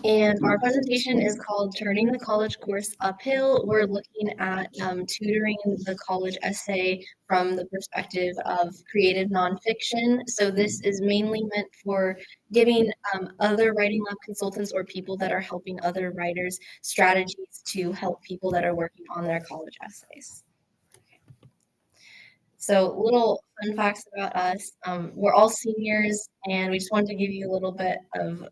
And our presentation is called Turning the College Course Uphill. We're looking at tutoring the college essay from the perspective of creative nonfiction. So this is mainly meant for giving other writing lab consultants or people that are helping other writers strategies to help people that are working on their college essays. So little fun facts about us. We're all seniors, and we just wanted to give you a little bit of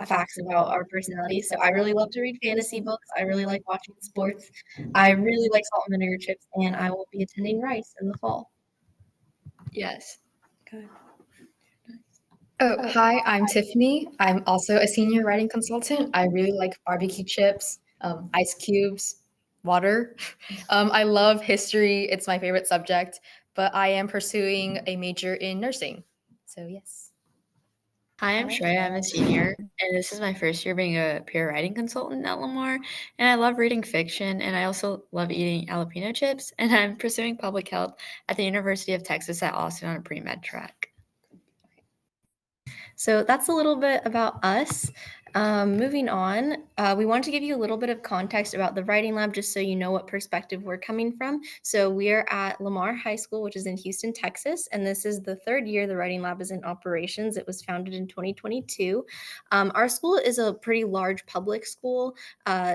facts about our personalities. So I really love to read fantasy books. I really like watching sports. I really like salt and vinegar chips, and I will be attending Rice in the fall. Yes. Good. Oh, hi, I'm Tiffany. I'm also a senior writing consultant. I really like barbecue chips, ice cubes, water. I love history. It's my favorite subject, but I am pursuing a major in nursing. So, yes. Hi, I'm Shreya. I'm a senior, and this is my first year being a peer writing consultant at Lamar. And I love reading fiction, and I also love eating jalapeno chips. And I'm pursuing public health at the University of Texas at Austin on a pre-med track. So that's a little bit about us. Moving on, we want to give you a little bit of context about the writing lab just so you know what perspective we're coming from. So we are at Lamar High School, which is in Houston, Texas, and this is the third year the writing lab is in operations. It was founded in 2022. Our school is a pretty large public school,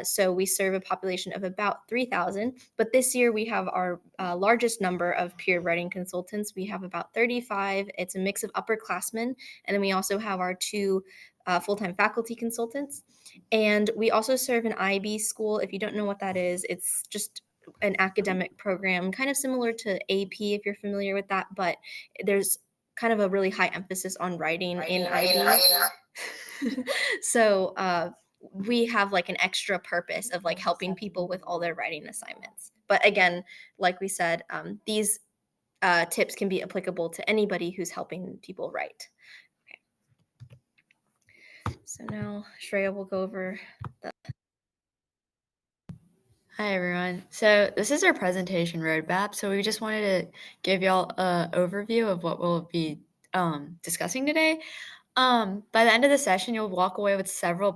so we serve a population of about 3,000, but this year we have our largest number of peer writing consultants. We have about 35. It's a mix of upperclassmen, and then we also have our two full-time faculty consultants. And we also serve an IB school. If you don't know what that is, it's just an academic program, kind of similar to AP if you're familiar with that, but there's kind of a really high emphasis on writing in IB. So we have like an extra purpose of like helping people with all their writing assignments. But again, like we said, these tips can be applicable to anybody who's helping people write. So now Shreya will go over the... Hi, everyone. So this is our presentation roadmap. So we just wanted to give y'all an overview of what we'll be discussing today. By the end of the session, you'll walk away with several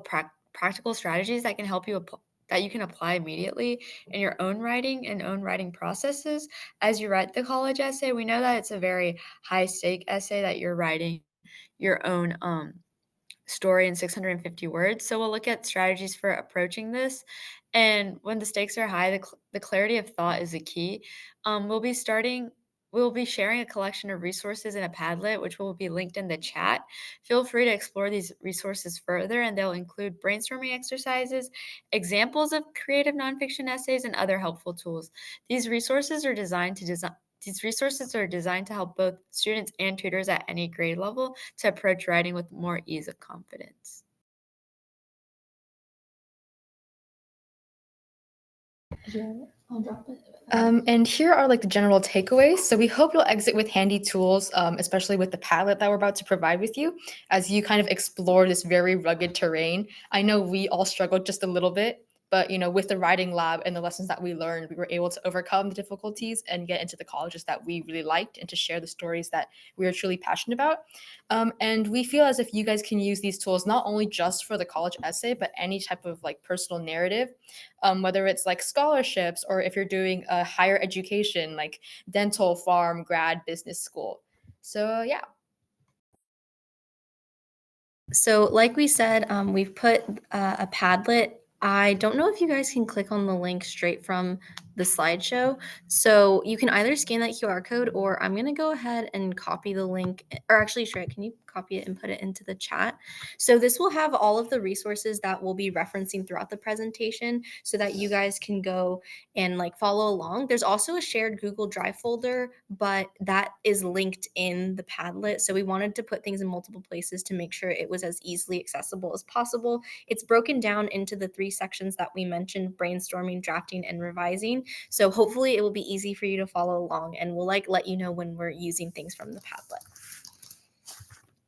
practical strategies that can help you that you can apply immediately in your own writing and own writing processes. As you write the college essay, we know that it's a very high-stake essay that you're writing your own story in 650 words. So we'll look at strategies for approaching this. And when the stakes are high, the clarity of thought is the key. We'll be sharing a collection of resources in a Padlet, which will be linked in the chat. Feel free to explore these resources further, and they'll include brainstorming exercises, examples of creative nonfiction essays, and other helpful tools. These resources are designed to help both students and tutors at any grade level to approach writing with more ease of confidence. I'll drop it. And here are like the general takeaways. So we hope you'll exit with handy tools, especially with the Padlet that we're about to provide with you as you kind of explore this very rugged terrain. I know we all struggled just a little bit, but with the writing lab and the lessons that we learned, we were able to overcome the difficulties and get into the colleges that we really liked and to share the stories that we are truly passionate about. And we feel as if you guys can use these tools not only just for the college essay, but any type of like personal narrative, whether it's like scholarships or if you're doing a higher education like dental, farm, grad, business school. So yeah. So like we said, we've put a Padlet. I don't know if you guys can click on the link straight from the slideshow. So you can either scan that QR code, or I'm going to go ahead and copy the link. Or actually, Shreya, can you copy it and put it into the chat? So this will have all of the resources that we'll be referencing throughout the presentation so that you guys can go and like follow along. There's also a shared Google Drive folder, but that is linked in the Padlet. So we wanted to put things in multiple places to make sure it was as easily accessible as possible. It's broken down into the 3 sections that we mentioned: brainstorming, drafting, and revising. So hopefully it will be easy for you to follow along, and we'll let you know when we're using things from the Padlet.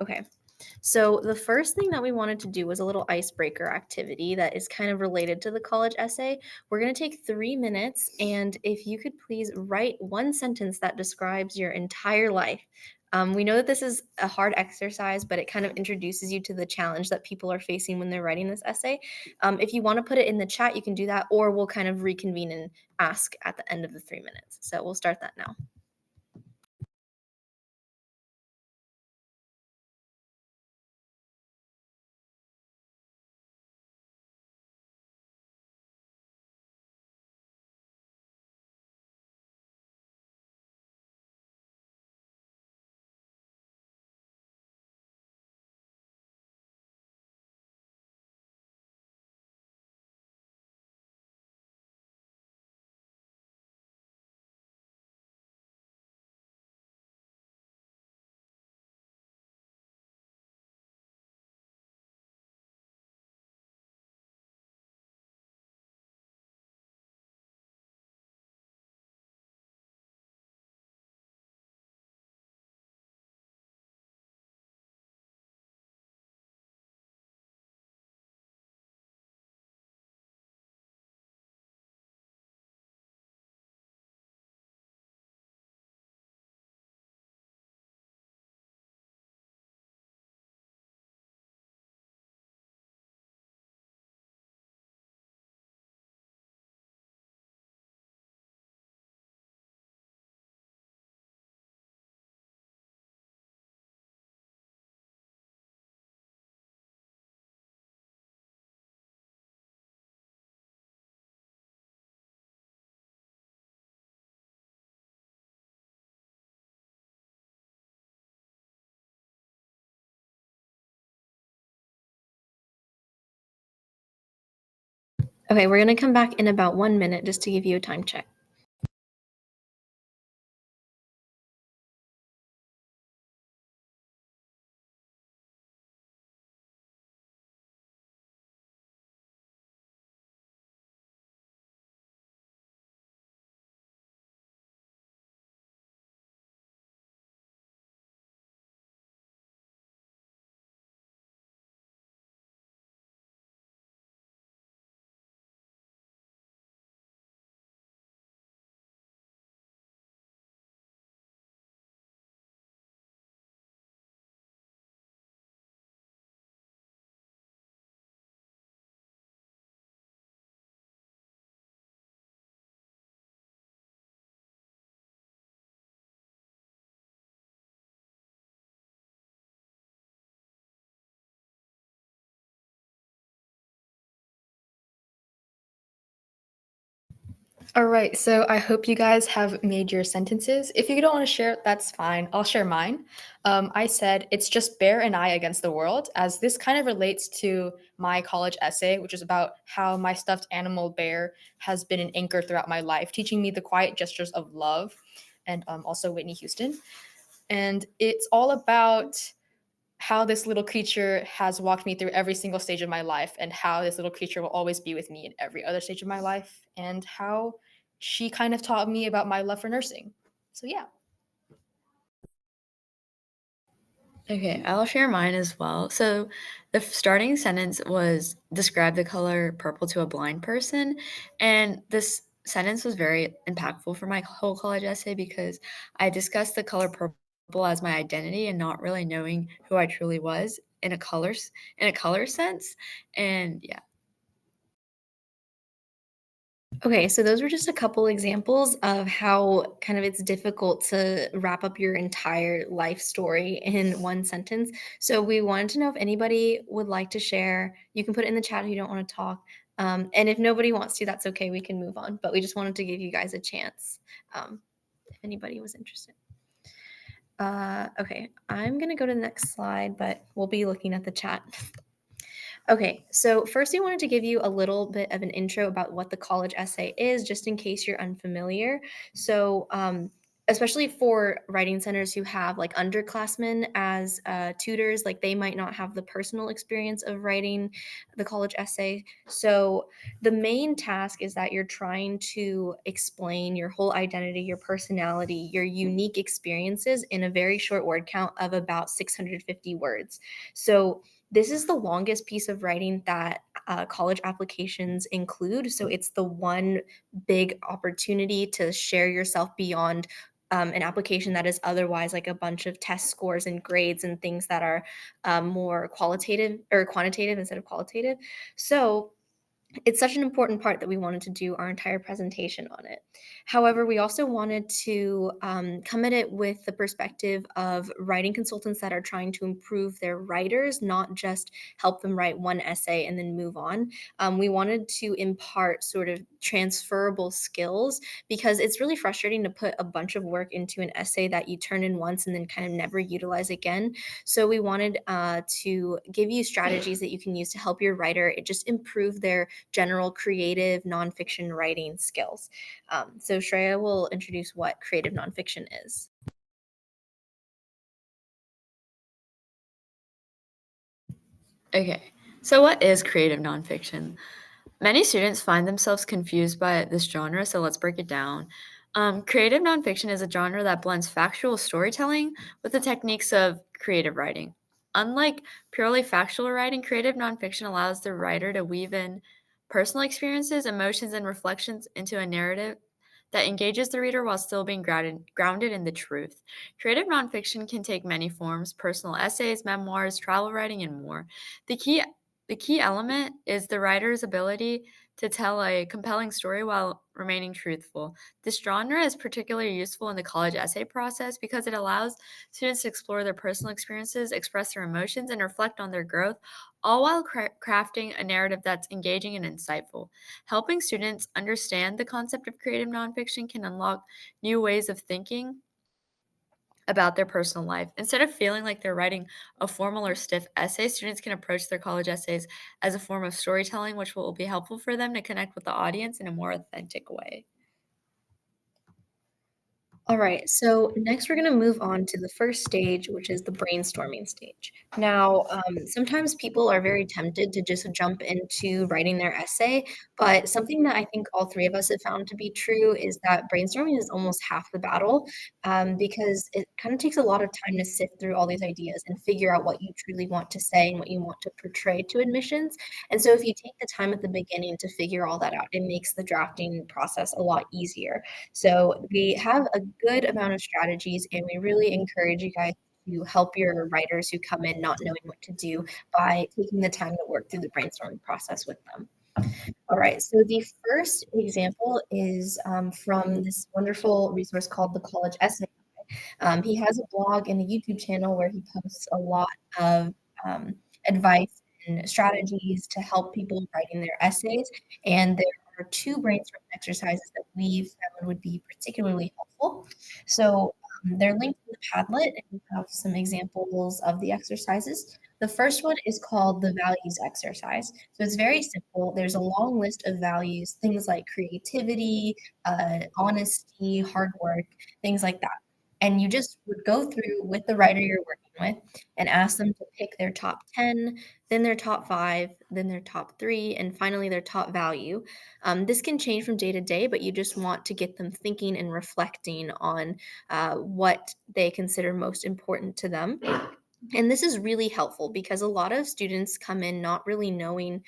Okay. So the first thing that we wanted to do was a little icebreaker activity that is kind of related to the college essay. We're going to take 3 minutes, and if you could please write one sentence that describes your entire life. We know that this is a hard exercise, but it kind of introduces you to the challenge that people are facing when they're writing this essay. If you want to put it in the chat, you can do that, or we'll kind of reconvene and ask at the end of the 3 minutes. So we'll start that now. Okay, we're going to come back in about 1 minute just to give you a time check. All right, so I hope you guys have made your sentences. If you don't want to share it, that's fine. I'll share mine. I said, it's just Bear and I against the world, as this kind of relates to my college essay, which is about how my stuffed animal bear has been an anchor throughout my life, teaching me the quiet gestures of love, and also Whitney Houston. And it's all about how this little creature has walked me through every single stage of my life, and how this little creature will always be with me in every other stage of my life, and how she kind of taught me about my love for nursing. So yeah. Okay, I'll share mine as well. So the starting sentence was describe the color purple to a blind person. And this sentence was very impactful for my whole college essay because I discussed the color purple as my identity and not really knowing who I truly was in a color sense. And yeah. Okay, so those were just a couple examples of how kind of it's difficult to wrap up your entire life story in one sentence. So we wanted to know if anybody would like to share. You can put it in the chat if you don't want to talk. And if nobody wants to, that's okay. We can move on. But we just wanted to give you guys a chance if anybody was interested. Okay, I'm going to go to the next slide, but we'll be looking at the chat. Okay, so first we wanted to give you a little bit of an intro about what the college essay is, just in case you're unfamiliar. So, especially for writing centers who have like underclassmen as tutors, like they might not have the personal experience of writing the college essay. So, the main task is that you're trying to explain your whole identity, your personality, your unique experiences in a very short word count of about 650 words. So, this is the longest piece of writing that college applications include. So it's the one big opportunity to share yourself beyond an application that is otherwise like a bunch of test scores and grades and things that are more qualitative or quantitative instead of qualitative. So it's such an important part that we wanted to do our entire presentation on it. However, we also wanted to come at it with the perspective of writing consultants that are trying to improve their writers, not just help them write one essay and then move on. We wanted to impart sort of transferable skills because it's really frustrating to put a bunch of work into an essay that you turn in once and then kind of never utilize again. So we wanted to give you strategies that you can use to help your writer it just improve their general creative nonfiction writing skills. So Shreya will introduce what creative nonfiction is. Okay, so what is creative nonfiction? Many students find themselves confused by this genre, so let's break it down. Creative nonfiction is a genre that blends factual storytelling with the techniques of creative writing. Unlike purely factual writing, creative nonfiction allows the writer to weave in personal experiences, emotions, and reflections into a narrative that engages the reader while still being grounded in the truth. Creative nonfiction can take many forms: personal essays, memoirs, travel writing, and more. The key the key element is the writer's ability to tell a compelling story while remaining truthful. This genre is particularly useful in the college essay process because it allows students to explore their personal experiences, express their emotions, and reflect on their growth, all while crafting a narrative that's engaging and insightful. Helping students understand the concept of creative nonfiction can unlock new ways of thinking about their personal life. Instead of feeling like they're writing a formal or stiff essay, students can approach their college essays as a form of storytelling, which will be helpful for them to connect with the audience in a more authentic way. All right, so next we're going to move on to the first stage, which is the brainstorming stage. Now, sometimes people are very tempted to just jump into writing their essay, but something that I think all three of us have found to be true is that brainstorming is almost half the battle because it kind of takes a lot of time to sift through all these ideas and figure out what you truly want to say and what you want to portray to admissions. And so if you take the time at the beginning to figure all that out, it makes the drafting process a lot easier. So we have a good amount of strategies, and we really encourage you guys to help your writers who come in not knowing what to do by taking the time to work through the brainstorming process with them. All right, so the first example is from this wonderful resource called the College Essay. He has a blog and a YouTube channel where he posts a lot of advice and strategies to help people writing their essays. And there are two brainstorming exercises that we found would be particularly helpful. So they're linked in the Padlet, and we have some examples of the exercises. The first one is called the values exercise. So it's very simple. There's a long list of values, things like creativity, honesty, hard work, things like that. And you just would go through with the writer you're working with and ask them to pick their top 10, then their top 5, then their top 3, and finally their top value. This can change from day to day, but you just want to get them thinking and reflecting on what they consider most important to them. And this is really helpful because a lot of students come in not really knowing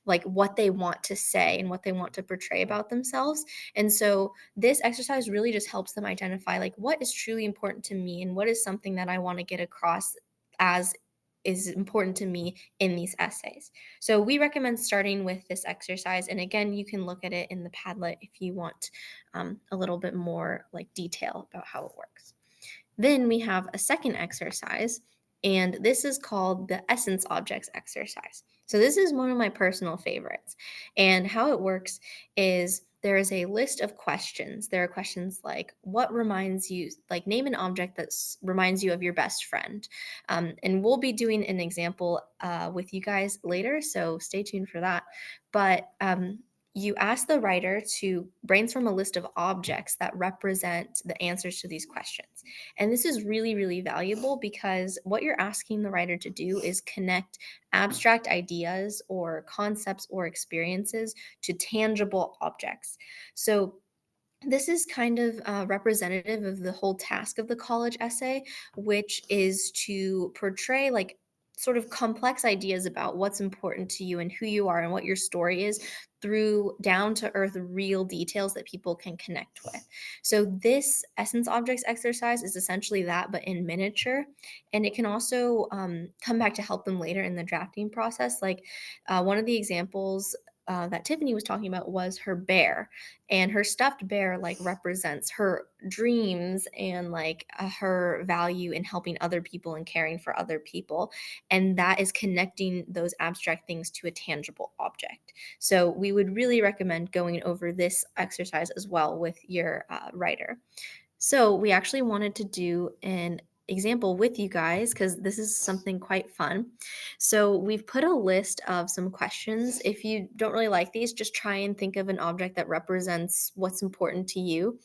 like what they want to say and what they want to portray about themselves. And so this exercise really just helps them identify like what is truly important to me and what is something that I want to get across as is important to me in these essays. So we recommend starting with this exercise. And again, you can look at it in the Padlet if you want a little bit more like detail about how it works. Then we have a second exercise, and this is called the essence objects exercise. So this is one of my personal favorites. And how it works is there is a list of questions. There are questions like, what reminds you, like name an object that reminds you of your best friend. And we'll be doing an example with you guys later, so stay tuned for that. But you ask the writer to brainstorm a list of objects that represent the answers to these questions. And this is really, really valuable because what you're asking the writer to do is connect abstract ideas or concepts or experiences to tangible objects. So this is kind of representative of the whole task of the college essay, which is to portray like sort of complex ideas about what's important to you and who you are and what your story is through down to earth real details that people can connect with. So this essence objects exercise is essentially that, but in miniature, and it can also come back to help them later in the drafting process. Like one of the examples that Tiffanie was talking about was her bear, and her stuffed bear like represents her dreams and like her value in helping other people and caring for other people, and that is connecting those abstract things to a tangible object. So we would really recommend going over this exercise as well with your writer. So we actually wanted to do an example with you guys because this is something quite fun. So we've put a list of some questions. If you don't really like these, just try and think of an object that represents what's important to you.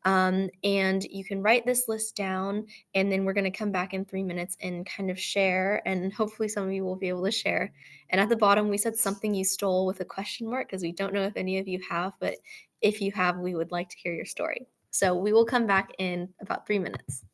And you can write this list down, and then we're going to come back in 3 minutes and kind of share. And hopefully, some of you will be able to share. And at the bottom, we said something you stole with a question mark because we don't know if any of you have, but if you have, we would like to hear your story. So we will come back in about 3 minutes.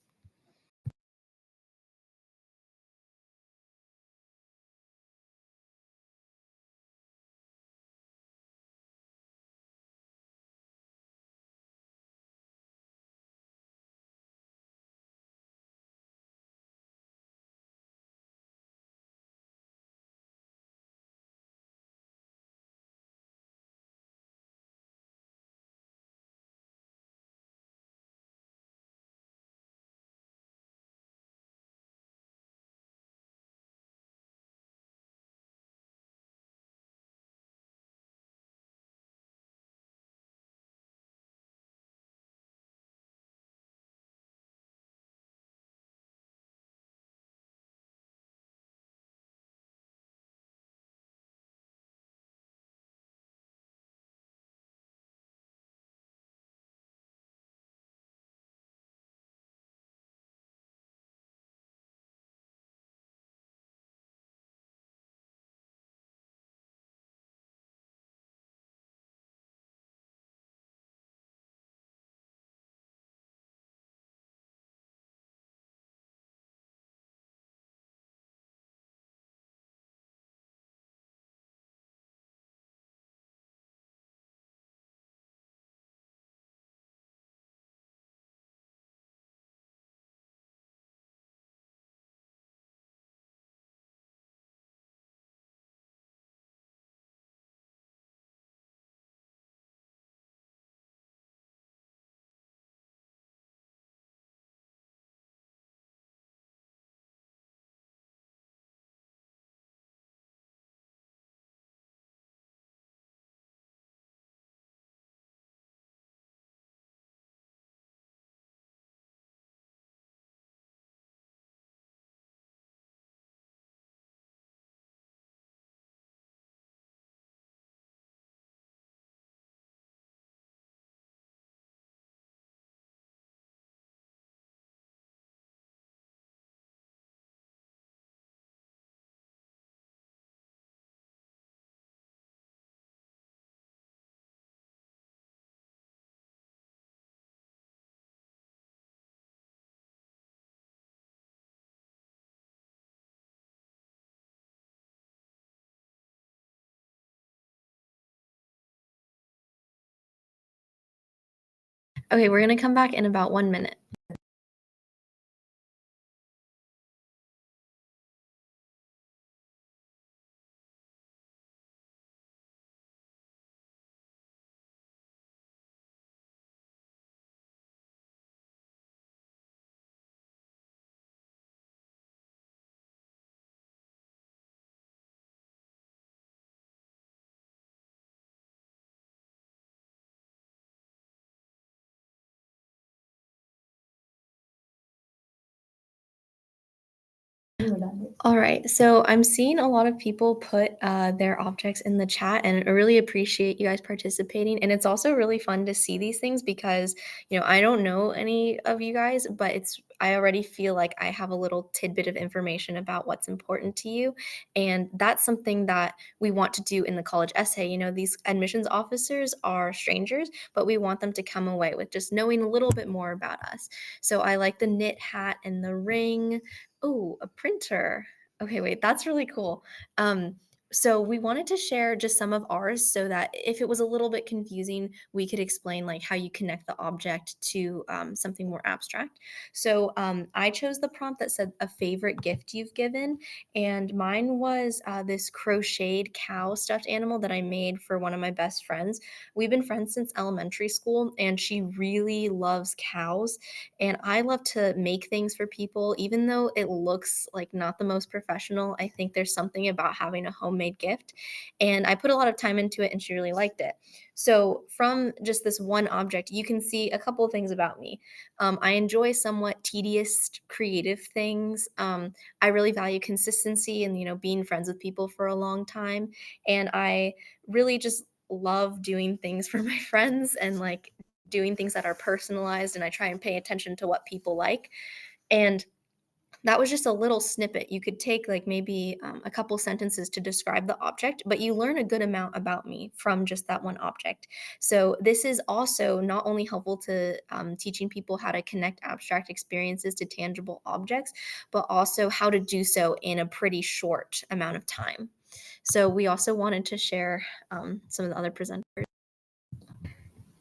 Okay, we're going to come back in about 1 minute. All right, so I'm seeing a lot of people put their objects in the chat, and I really appreciate you guys participating. And it's also really fun to see these things because, I don't know any of you guys, but I already feel like I have a little tidbit of information about what's important to you. And that's something that we want to do in the college essay. These admissions officers are strangers, but we want them to come away with just knowing a little bit more about us. So I like the knit hat and the ring. Oh, a printer. Okay, wait, that's really cool. So we wanted to share just some of ours so that if it was a little bit confusing, we could explain like how you connect the object to something more abstract. So I chose the prompt that said a favorite gift you've given, and mine was this crocheted cow stuffed animal that I made for one of my best friends. We've been friends since elementary school, and she really loves cows. And I love to make things for people, even though it looks like not the most professional. I think there's something about having a homemade gift. And I put a lot of time into it, and she really liked it. So, from just this one object, you can see a couple of things about me. I enjoy somewhat tedious, creative things. I really value consistency and, being friends with people for a long time. And I really just love doing things for my friends and like doing things that are personalized, and I try and pay attention to what people like. And that was just a little snippet. You could take like maybe a couple sentences to describe the object, but you learn a good amount about me from just that one object. So this is also not only helpful to teaching people how to connect abstract experiences to tangible objects, but also how to do so in a pretty short amount of time. So we also wanted to share some of the other presenters.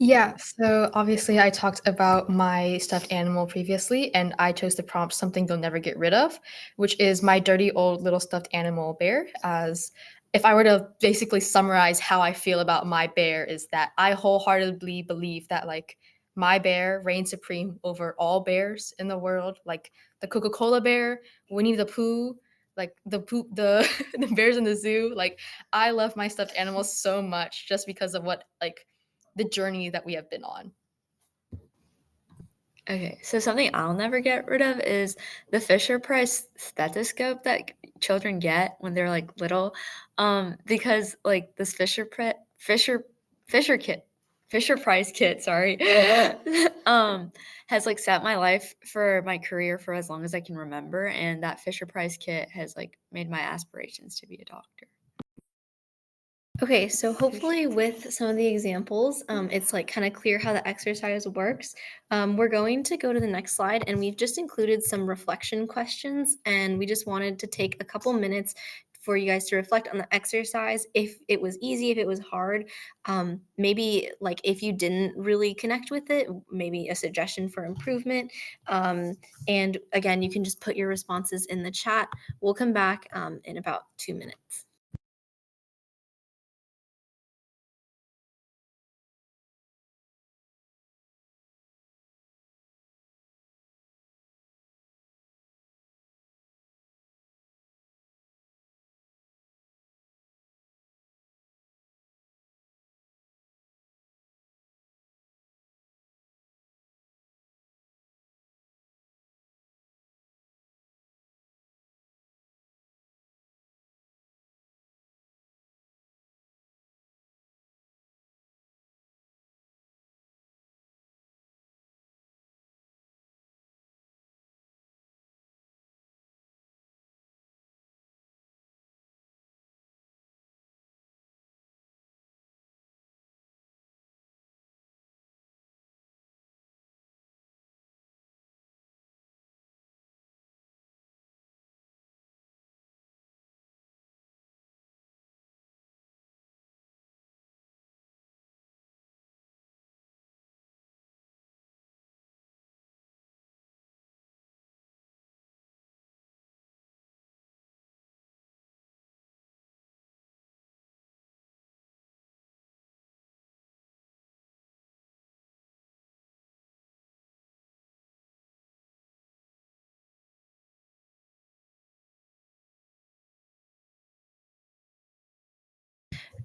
Yeah, so obviously I talked about my stuffed animal previously, and I chose the prompt something they'll never get rid of, which is my dirty old little stuffed animal bear. As if I were to basically summarize how I feel about my bear, is that I wholeheartedly believe that like my bear reigns supreme over all bears in the world, like the Coca-Cola bear, Winnie the Pooh, like the the bears in the zoo. Like I love my stuffed animals so much just because of what like the journey that we have been on. Okay, so something I'll never get rid of is the Fisher Price stethoscope that children get when they're like little, because like this Fisher kit, Fisher Price kit, sorry, has like set my life for my career for as long as I can remember, and that Fisher Price kit has like made my aspirations to be a doctor. Okay, so hopefully with some of the examples, it's like kind of clear how the exercise works. We're going to go to the next slide, and we've just included some reflection questions, and we just wanted to take a couple minutes for you guys to reflect on the exercise. If it was easy, if it was hard, maybe like if you didn't really connect with it, maybe a suggestion for improvement. And again, you can just put your responses in the chat. We'll come back in about 2 minutes.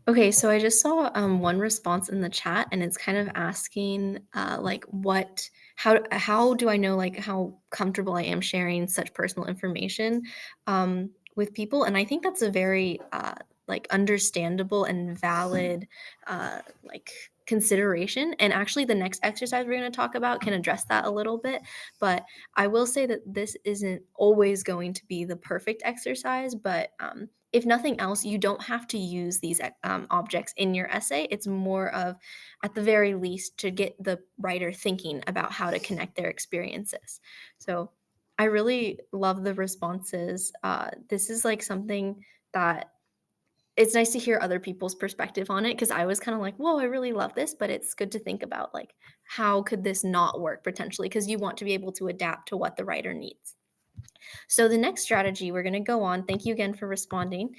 Okay, so I just saw one response in the chat, and it's kind of asking, like, how do I know like how comfortable I am sharing such personal information with people? And I think that's a very like understandable and valid like consideration. And actually, the next exercise we're going to talk about can address that a little bit. But I will say that this isn't always going to be the perfect exercise, but if nothing else, you don't have to use these objects in your essay. It's more of, at the very least, to get the writer thinking about how to connect their experiences. So I really love the responses. This is like something that it's nice to hear other people's perspective on it because I was kind of like, whoa, I really love this, but it's good to think about like how could this not work potentially because you want to be able to adapt to what the writer needs. So the next strategy we're going to go on, thank you again for responding,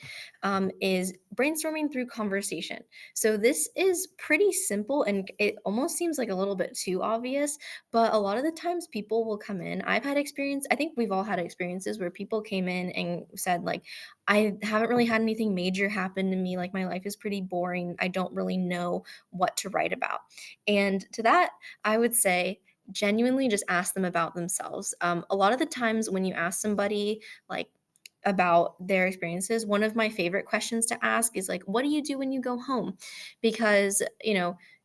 is brainstorming through conversation. So this is pretty simple and it almost seems like a little bit too obvious, but a lot of the times people will come in. I've had experience, I think we've all had experiences where people came in and said like, I haven't really had anything major happen to me. Like my life is pretty boring. I don't really know what to write about. And to that, I would say, genuinely just ask them about themselves. A lot of the times when you ask somebody like about their experiences, one of my favorite questions to ask is like, what do you do when you go home? Because,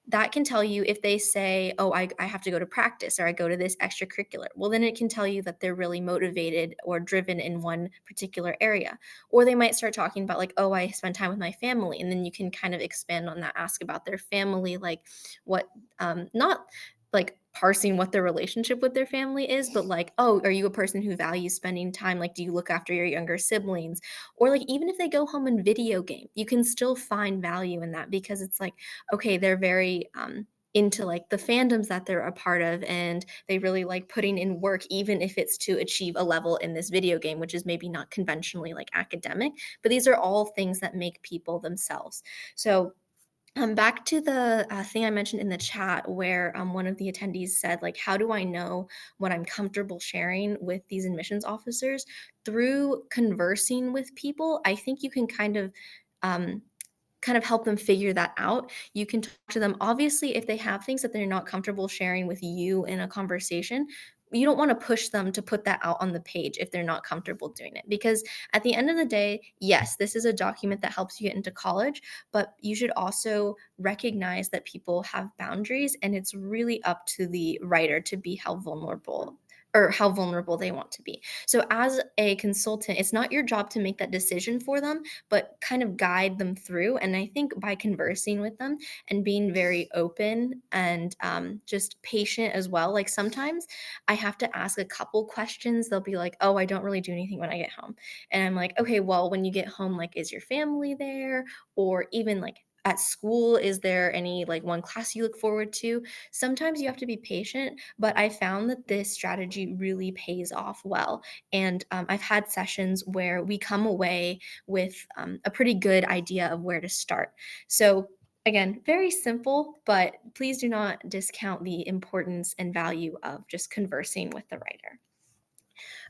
that can tell you if they say, oh, I have to go to practice or I go to this extracurricular. Well, then it can tell you that they're really motivated or driven in one particular area. Or they might start talking about, like, oh, I spend time with my family. And then you can kind of expand on that, ask about their family, like what, not like parsing what their relationship with their family is, but like, oh, are you a person who values spending time? Like, do you look after your younger siblings? Or like, even if they go home and video game, you can still find value in that because it's like, okay, they're very into like the fandoms that they're a part of and they really like putting in work even if it's to achieve a level in this video game which is maybe not conventionally like academic, but these are all things that make people themselves. So back to the thing I mentioned in the chat where one of the attendees said, like, how do I know what I'm comfortable sharing with these admissions officers? Through conversing with people, I think you can um, kind of help them figure that out. You can talk to them. Obviously, if they have things that they're not comfortable sharing with you in a conversation, you don't want to push them to put that out on the page if they're not comfortable doing it. Because at the end of the day, yes, this is a document that helps you get into college, but you should also recognize that people have boundaries and it's really up to the writer to be how vulnerable they want to be. So as a consultant, it's not your job to make that decision for them, but kind of guide them through. And I think by conversing with them and being very open and just patient as well, like sometimes I have to ask a couple questions. They'll be like, oh, I don't really do anything when I get home. And I'm like, okay, well, when you get home, like, is your family there? Or even like, at school, is there any like one class you look forward to? Sometimes you have to be patient, but I found that this strategy really pays off well. And I've had sessions where we come away with a pretty good idea of where to start. So, again, very simple, but please do not discount the importance and value of just conversing with the writer.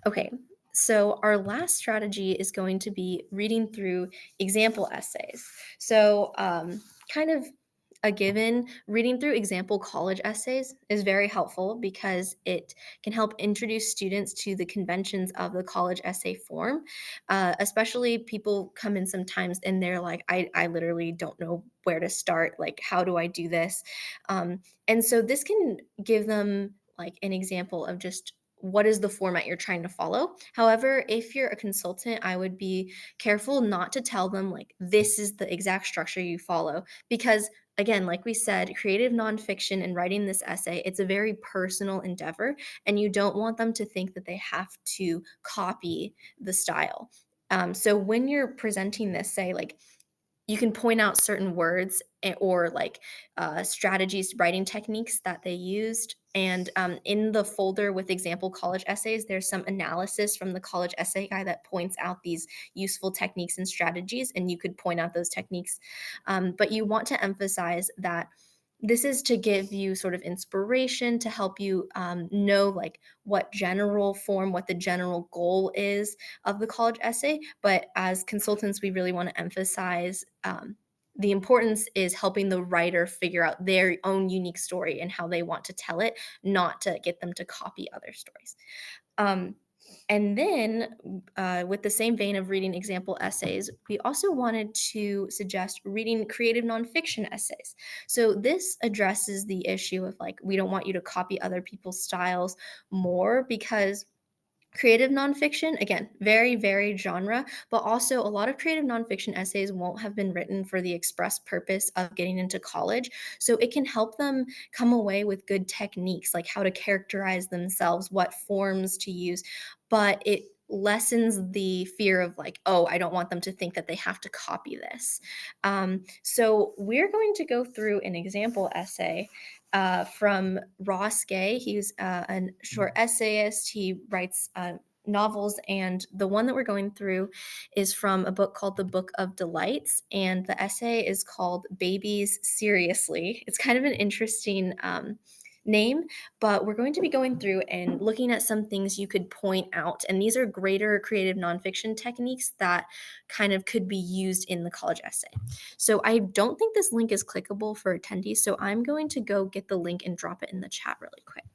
Okay, so our last strategy is going to be reading through example essays. So, kind of a given, reading through example college essays is very helpful because it can help introduce students to the conventions of the college essay form. Especially people come in sometimes and they're like, I literally don't know where to start. Like, how do I do this? And so this can give them like an example of just what is the format you're trying to follow. However, if you're a consultant, I would be careful not to tell them like this is the exact structure you follow because again, like we said, creative nonfiction and writing this essay, it's a very personal endeavor, and you don't want them to think that they have to copy the style. So when you're presenting this, say like you can point out certain words or like strategies, writing techniques that they used. And in the folder with example college essays, there's some analysis from the college essay guy that points out these useful techniques and strategies, and you could point out those techniques. But you want to emphasize that this is to give you sort of inspiration to help you know like what general form, what the general goal is of the college essay. But as consultants, we really want to emphasize the importance is helping the writer figure out their own unique story and how they want to tell it, not to get them to copy other stories. Um, and then, with the same vein of reading example essays, we also wanted to suggest reading creative nonfiction essays. So, this addresses the issue of like, we don't want you to copy other people's styles more because creative nonfiction, again, very varied genre, but also a lot of creative nonfiction essays won't have been written for the express purpose of getting into college. So it can help them come away with good techniques, like how to characterize themselves, what forms to use. but it lessens the fear of like, oh, I don't want them to think that they have to copy this. So we're going to go through an example essay from Ross Gay. He's a short essayist. He writes novels, and the one that we're going through is from a book called The Book of Delights, and the essay is called Babies Seriously. It's kind of an interesting name, but we're going to be going through and looking at some things you could point out, and these are greater creative nonfiction techniques that kind of could be used in the college essay. So I don't think this link is clickable for attendees, so I'm going to go get the link and drop it in the chat really quick.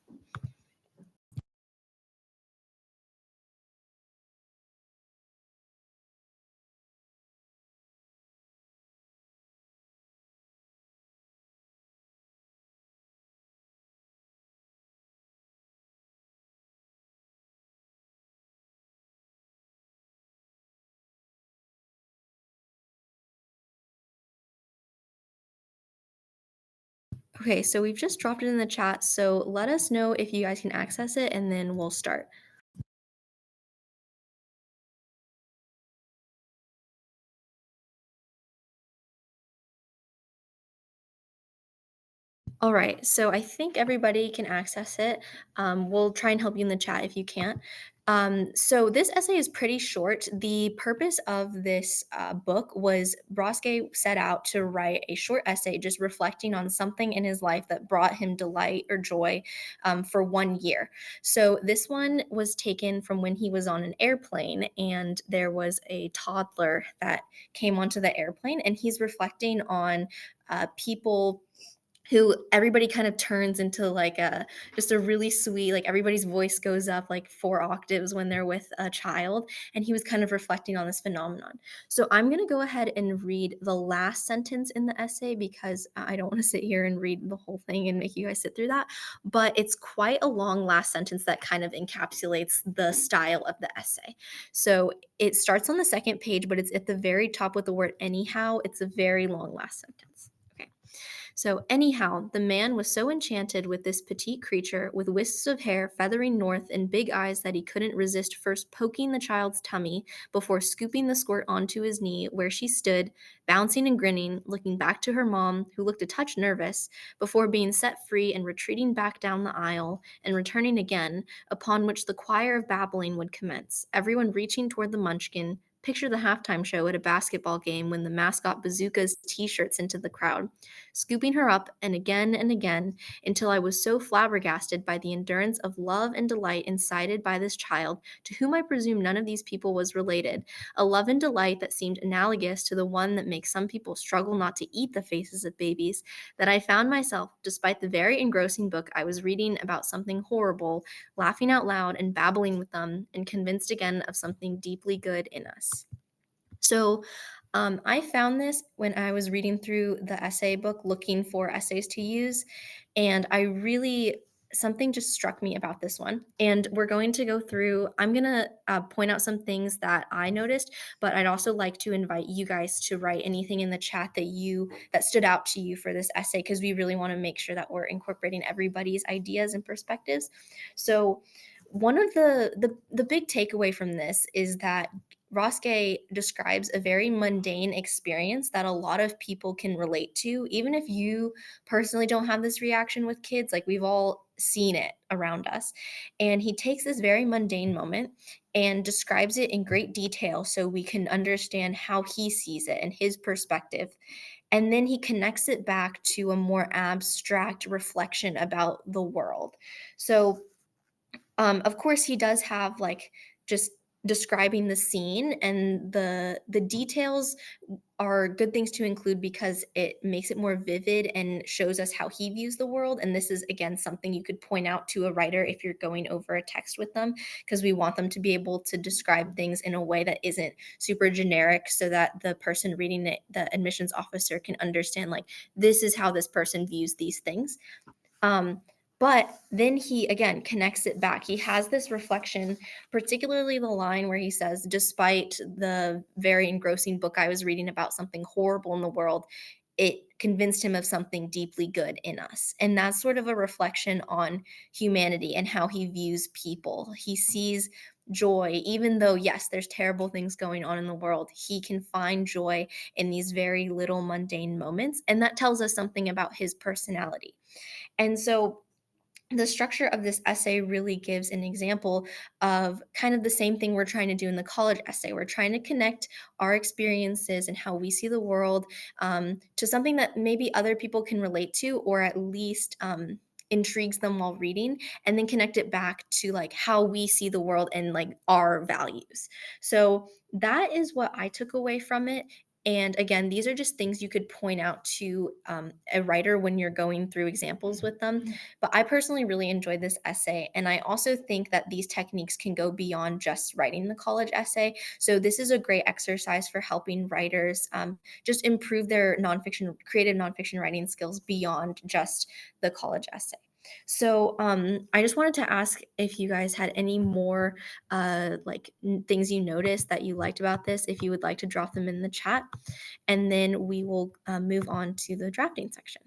Okay, so we've just dropped it in the chat, so let us know if you guys can access it, and then we'll start. All right, so I think everybody can access it. We'll try and help you in the chat if you can't. So this essay is pretty short. The purpose of this book was Broske set out to write a short essay just reflecting on something in his life that brought him delight or joy for 1 year. So this one was taken from when he was on an airplane, and there was a toddler that came onto the airplane, and he's reflecting on people who everybody kind of turns into like a just a really sweet, like everybody's voice goes up like 4 octaves when they're with a child, and he was kind of reflecting on this phenomenon. So I'm going to go ahead and read the last sentence in the essay because I don't want to sit here and read the whole thing and make you guys sit through that, but it's quite a long last sentence that kind of encapsulates the style of the essay. So it starts on the second page, but it's at the very top with the word anyhow. It's a very long last sentence. Okay. So, anyhow, the man was so enchanted with this petite creature with wisps of hair feathering north and big eyes that he couldn't resist first poking the child's tummy before scooping the squirt onto his knee, where she stood, bouncing and grinning, looking back to her mom, who looked a touch nervous, before being set free and retreating back down the aisle and returning again, upon which the choir of babbling would commence, everyone reaching toward the munchkin. Picture the halftime show at a basketball game when the mascot bazookas t-shirts into the crowd, scooping her up and again until I was so flabbergasted by the endurance of love and delight incited by this child, to whom I presume none of these people was related, a love and delight that seemed analogous to the one that makes some people struggle not to eat the faces of babies, that I found myself, despite the very engrossing book I was reading about something horrible, laughing out loud and babbling with them, and convinced again of something deeply good in us. So I found this when I was reading through the essay book looking for essays to use, and something just struck me about this one. And we're going to go through, I'm going to point out some things that I noticed, but I'd also like to invite you guys to write anything in the chat that stood out to you for this essay, because we really want to make sure that we're incorporating everybody's ideas and perspectives. So one of the big takeaway from this is that Roske describes a very mundane experience that a lot of people can relate to, even if you personally don't have this reaction with kids. Like, we've all seen it around us. And he takes this very mundane moment and describes it in great detail so we can understand how he sees it and his perspective. And then he connects it back to a more abstract reflection about the world. So of course, he does have like just describing the scene, and the details are good things to include because it makes it more vivid and shows us how he views the world. And this is, again, something you could point out to a writer if you're going over a text with them, because we want them to be able to describe things in a way that isn't super generic, so that the person reading it, the admissions officer, can understand like, this is how this person views these things. But then he, again, connects it back. He has this reflection, particularly the line where he says, despite the very engrossing book I was reading about something horrible in the world, it convinced him of something deeply good in us. And that's sort of a reflection on humanity and how he views people. He sees joy, even though, yes, there's terrible things going on in the world. He can find joy in these very little mundane moments. And that tells us something about his personality. And so the structure of this essay really gives an example of kind of the same thing we're trying to do in the college essay. We're trying to connect our experiences and how we see the world to something that maybe other people can relate to, or at least intrigues them while reading, and then connect it back to like how we see the world and like our values. So that is what I took away from it. And again, these are just things you could point out to a writer when you're going through examples with them. But I personally really enjoyed this essay. And I also think that these techniques can go beyond just writing the college essay. So this is a great exercise for helping writers just improve their creative nonfiction writing skills beyond just the college essay. So I just wanted to ask if you guys had any more things you noticed that you liked about this, if you would like to drop them in the chat, and then we will move on to the drafting section.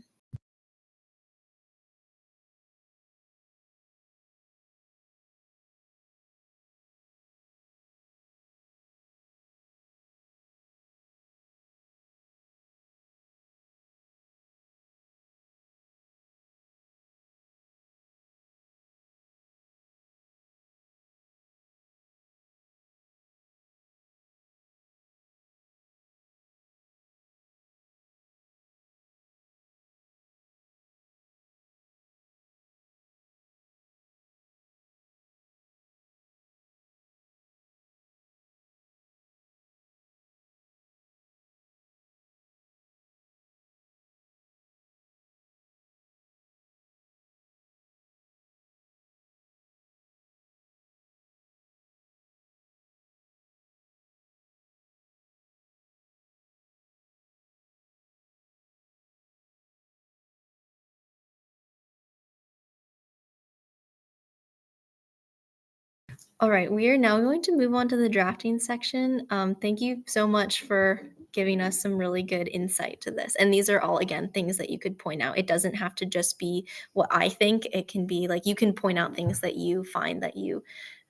All right, we are now going to move on to the drafting section. Thank you so much for giving us some really good insight to this. And these are all, again, things that you could point out. It doesn't have to just be what I think. It can be like you can point out things that you find that you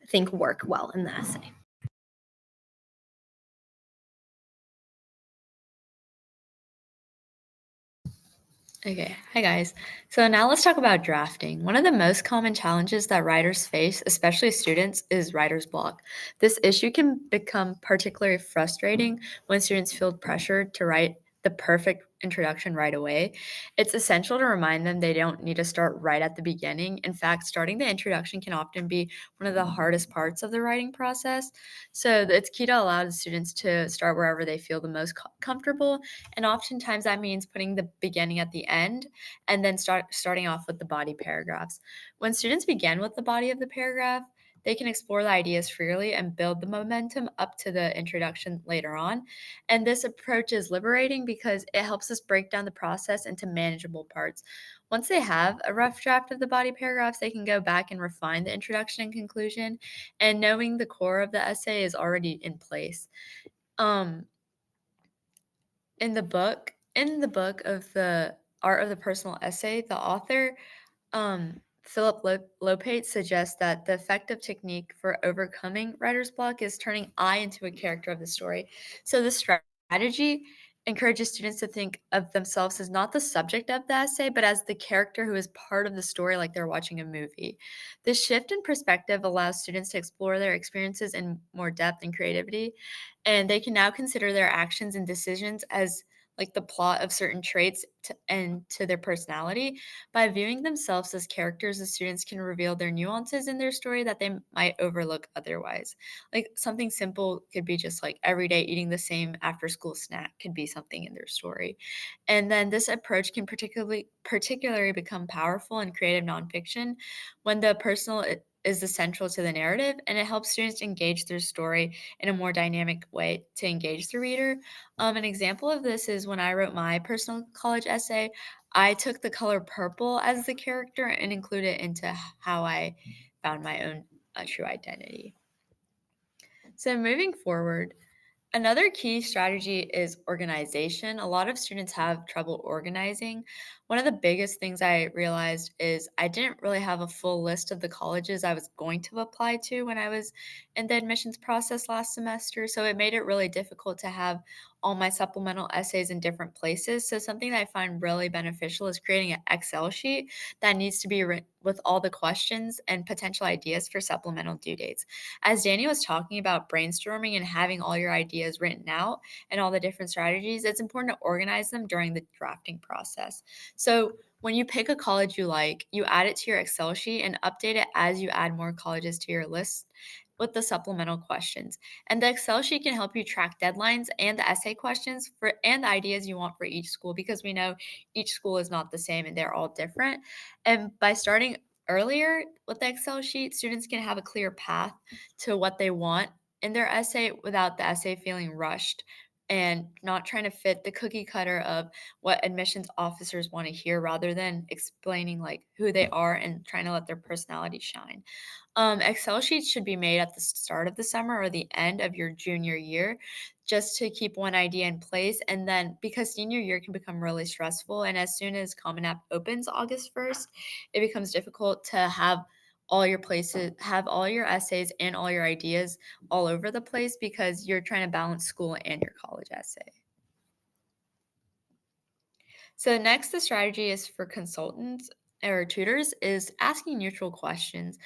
think work well in the essay. Okay, hi guys. So now let's talk about drafting. One of the most common challenges that writers face, especially students, is writer's block. This issue can become particularly frustrating when students feel pressured to write the perfect introduction right away. It's essential to remind them they don't need to start right at the beginning. In fact, starting the introduction can often be one of the hardest parts of the writing process. So it's key to allow the students to start wherever they feel the most comfortable, and oftentimes that means putting the beginning at the end and then starting off with the body paragraphs. When students begin with the body of the paragraph, they can explore the ideas freely and build the momentum up to the introduction later on. And this approach is liberating because it helps us break down the process into manageable parts. Once they have a rough draft of the body paragraphs, they can go back and refine the introduction and conclusion, and knowing the core of the essay is already in place. In the book of the Art of the Personal Essay, the author Philip Lopate suggests that the effective technique for overcoming writer's block is turning I into a character of the story. So the strategy encourages students to think of themselves as not the subject of the essay, but as the character who is part of the story, like they're watching a movie. This shift in perspective allows students to explore their experiences in more depth and creativity, and they can now consider their actions and decisions as like the plot of certain traits and to their personality. By viewing themselves as characters, the students can reveal their nuances in their story that they might overlook otherwise. Like something simple could be just like every day eating the same after school snack could be something in their story. And then this approach can particularly become powerful in creative nonfiction when the personal is the central to the narrative, and it helps students engage their story in a more dynamic way to engage the reader. An example of this is when I wrote my personal college essay, I took the color purple as the character and included it into how I found my own true identity. So moving forward, Another key strategy is organization. A lot of students have trouble organizing. One of the biggest things I realized is I didn't really have a full list of the colleges I was going to apply to when I was in the admissions process last semester. So it made it really difficult to have all my supplemental essays in different places. So something that I find really beneficial is creating an Excel sheet that needs to be written with all the questions and potential ideas for supplemental due dates. As Danny was talking about brainstorming and having all your ideas written out and all the different strategies, it's important to organize them during the drafting process. So when you pick a college you like, you add it to your Excel sheet and update it as you add more colleges to your list with the supplemental questions. And the Excel sheet can help you track deadlines and the essay questions for and the ideas you want for each school, because we know each school is not the same and they're all different. And by starting earlier with the Excel sheet, students can have a clear path to what they want in their essay without the essay feeling rushed and not trying to fit the cookie cutter of what admissions officers want to hear, rather than explaining like who they are and trying to let their personality shine. Excel sheets should be made at the start of the summer or the end of your junior year, just to keep one idea in place. And then, because senior year can become really stressful, and as soon as Common App opens August 1st, it becomes difficult to have all your essays and all your ideas all over the place, because you're trying to balance school and your college essay. So next, the strategy is for consultants or tutors is asking neutral questions.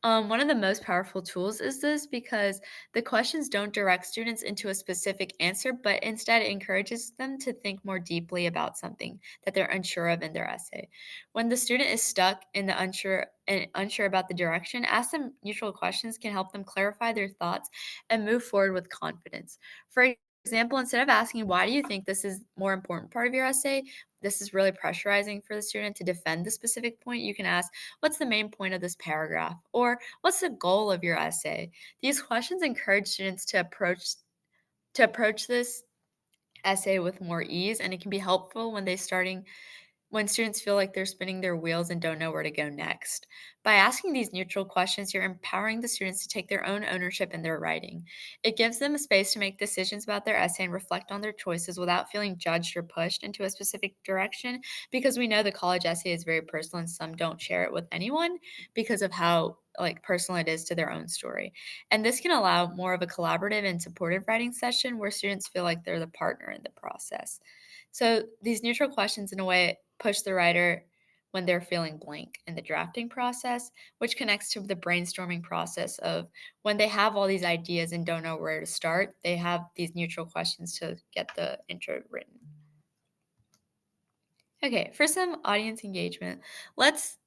One of the most powerful tools is this, because the questions don't direct students into a specific answer, but instead encourages them to think more deeply about something that they're unsure of in their essay. When the student is stuck in the unsure about the direction, ask them neutral questions can help them clarify their thoughts and move forward with confidence. For example, instead of asking, why do you think this is more important part of your essay? This is really pressurizing for the student to defend the specific point. You can ask, what's the main point of this paragraph? Or what's the goal of your essay? These questions encourage students to approach this essay with more ease, and it can be helpful when students feel like they're spinning their wheels and don't know where to go next. By asking these neutral questions, you're empowering the students to take their own ownership in their writing. It gives them a space to make decisions about their essay and reflect on their choices without feeling judged or pushed into a specific direction, because we know the college essay is very personal and some don't share it with anyone because of how like personal it is to their own story. And this can allow more of a collaborative and supportive writing session where students feel like they're the partner in the process. So these neutral questions, in a way, push the writer when they're feeling blank in the drafting process, which connects to the brainstorming process of when they have all these ideas and don't know where to start, they have these neutral questions to get the intro written. Okay, for some audience engagement, let's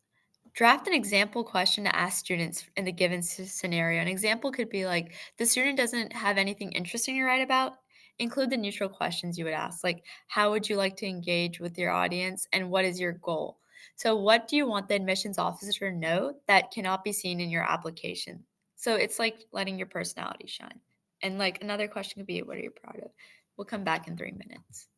draft an example question to ask students in the given scenario. An example could be like, the student doesn't have anything interesting to write about. Include the neutral questions you would ask, like, how would you like to engage with your audience and what is your goal? So, what do you want the admissions officer to know that cannot be seen in your application? So, it's like letting your personality shine. And like another question could be, what are you proud of? We'll come back in 3 minutes.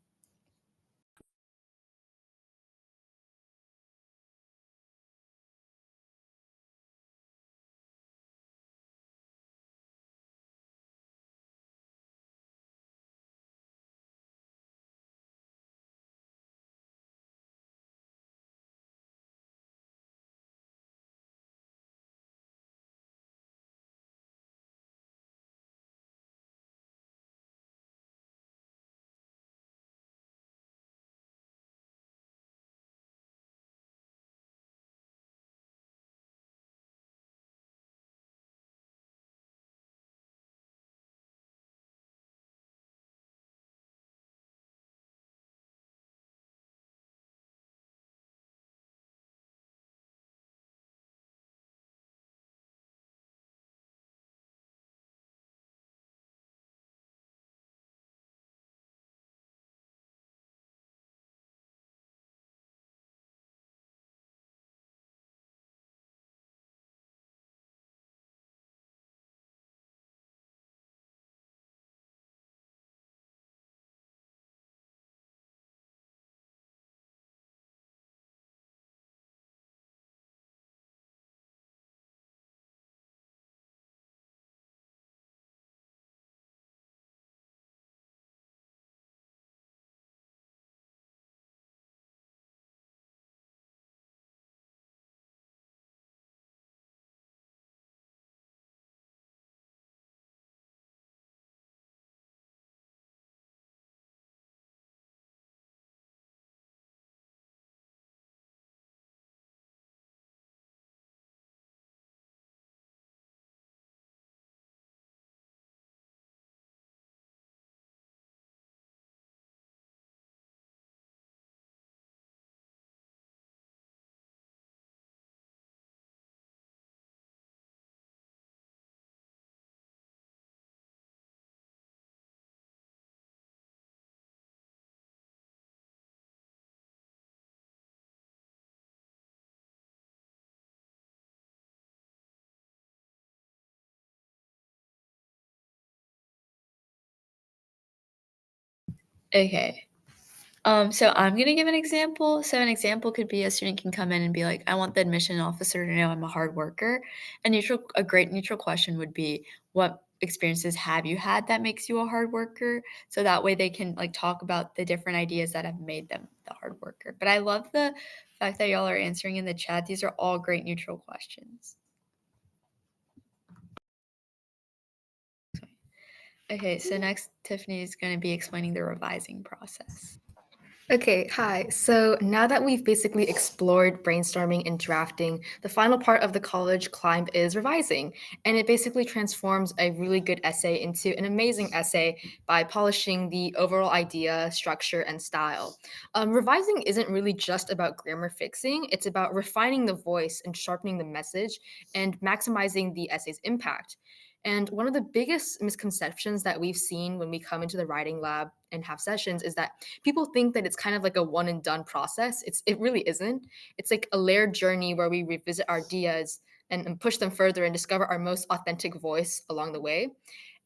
Okay. So I'm gonna give an example. So an example could be a student can come in and be like, I want the admission officer to know I'm a hard worker. A great neutral question would be, what experiences have you had that makes you a hard worker? So that way they can like talk about the different ideas that have made them the hard worker. But I love the fact that y'all are answering in the chat. These are all great neutral questions. Okay, so next Tiffany is going to be explaining the revising process. Okay, hi. So now that we've basically explored brainstorming and drafting, the final part of the college climb is revising. And it basically transforms a really good essay into an amazing essay by polishing the overall idea, structure, and style. Revising isn't really just about grammar fixing, it's about refining the voice and sharpening the message and maximizing the essay's impact. And one of the biggest misconceptions that we've seen when we come into the writing lab and have sessions is that people think that it's kind of like a one and done process. It really isn't. It's like a layered journey where we revisit our ideas and push them further and discover our most authentic voice along the way.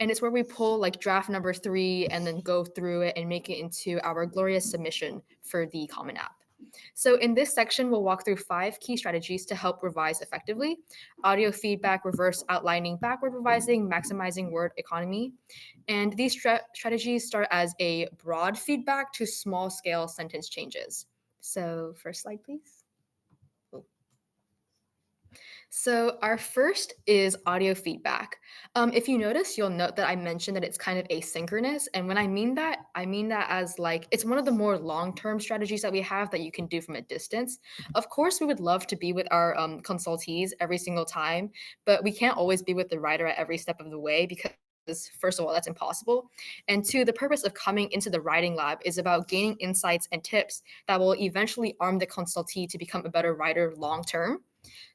And it's where we pull like draft number 3 and then go through it and make it into our glorious submission for the Common App. So in this section, we'll walk through 5 key strategies to help revise effectively: audio feedback, reverse outlining, backward revising, maximizing word economy. And these strategies start as a broad feedback to small scale sentence changes. So first slide, please. So our first is audio feedback. If you notice, you'll note that I mentioned that it's kind of asynchronous. And when I mean that as like, it's one of the more long-term strategies that we have that you can do from a distance. Of course, we would love to be with our consultees every single time, but we can't always be with the writer at every step of the way because first of all, that's impossible. And two, the purpose of coming into the writing lab is about gaining insights and tips that will eventually arm the consultee to become a better writer long term.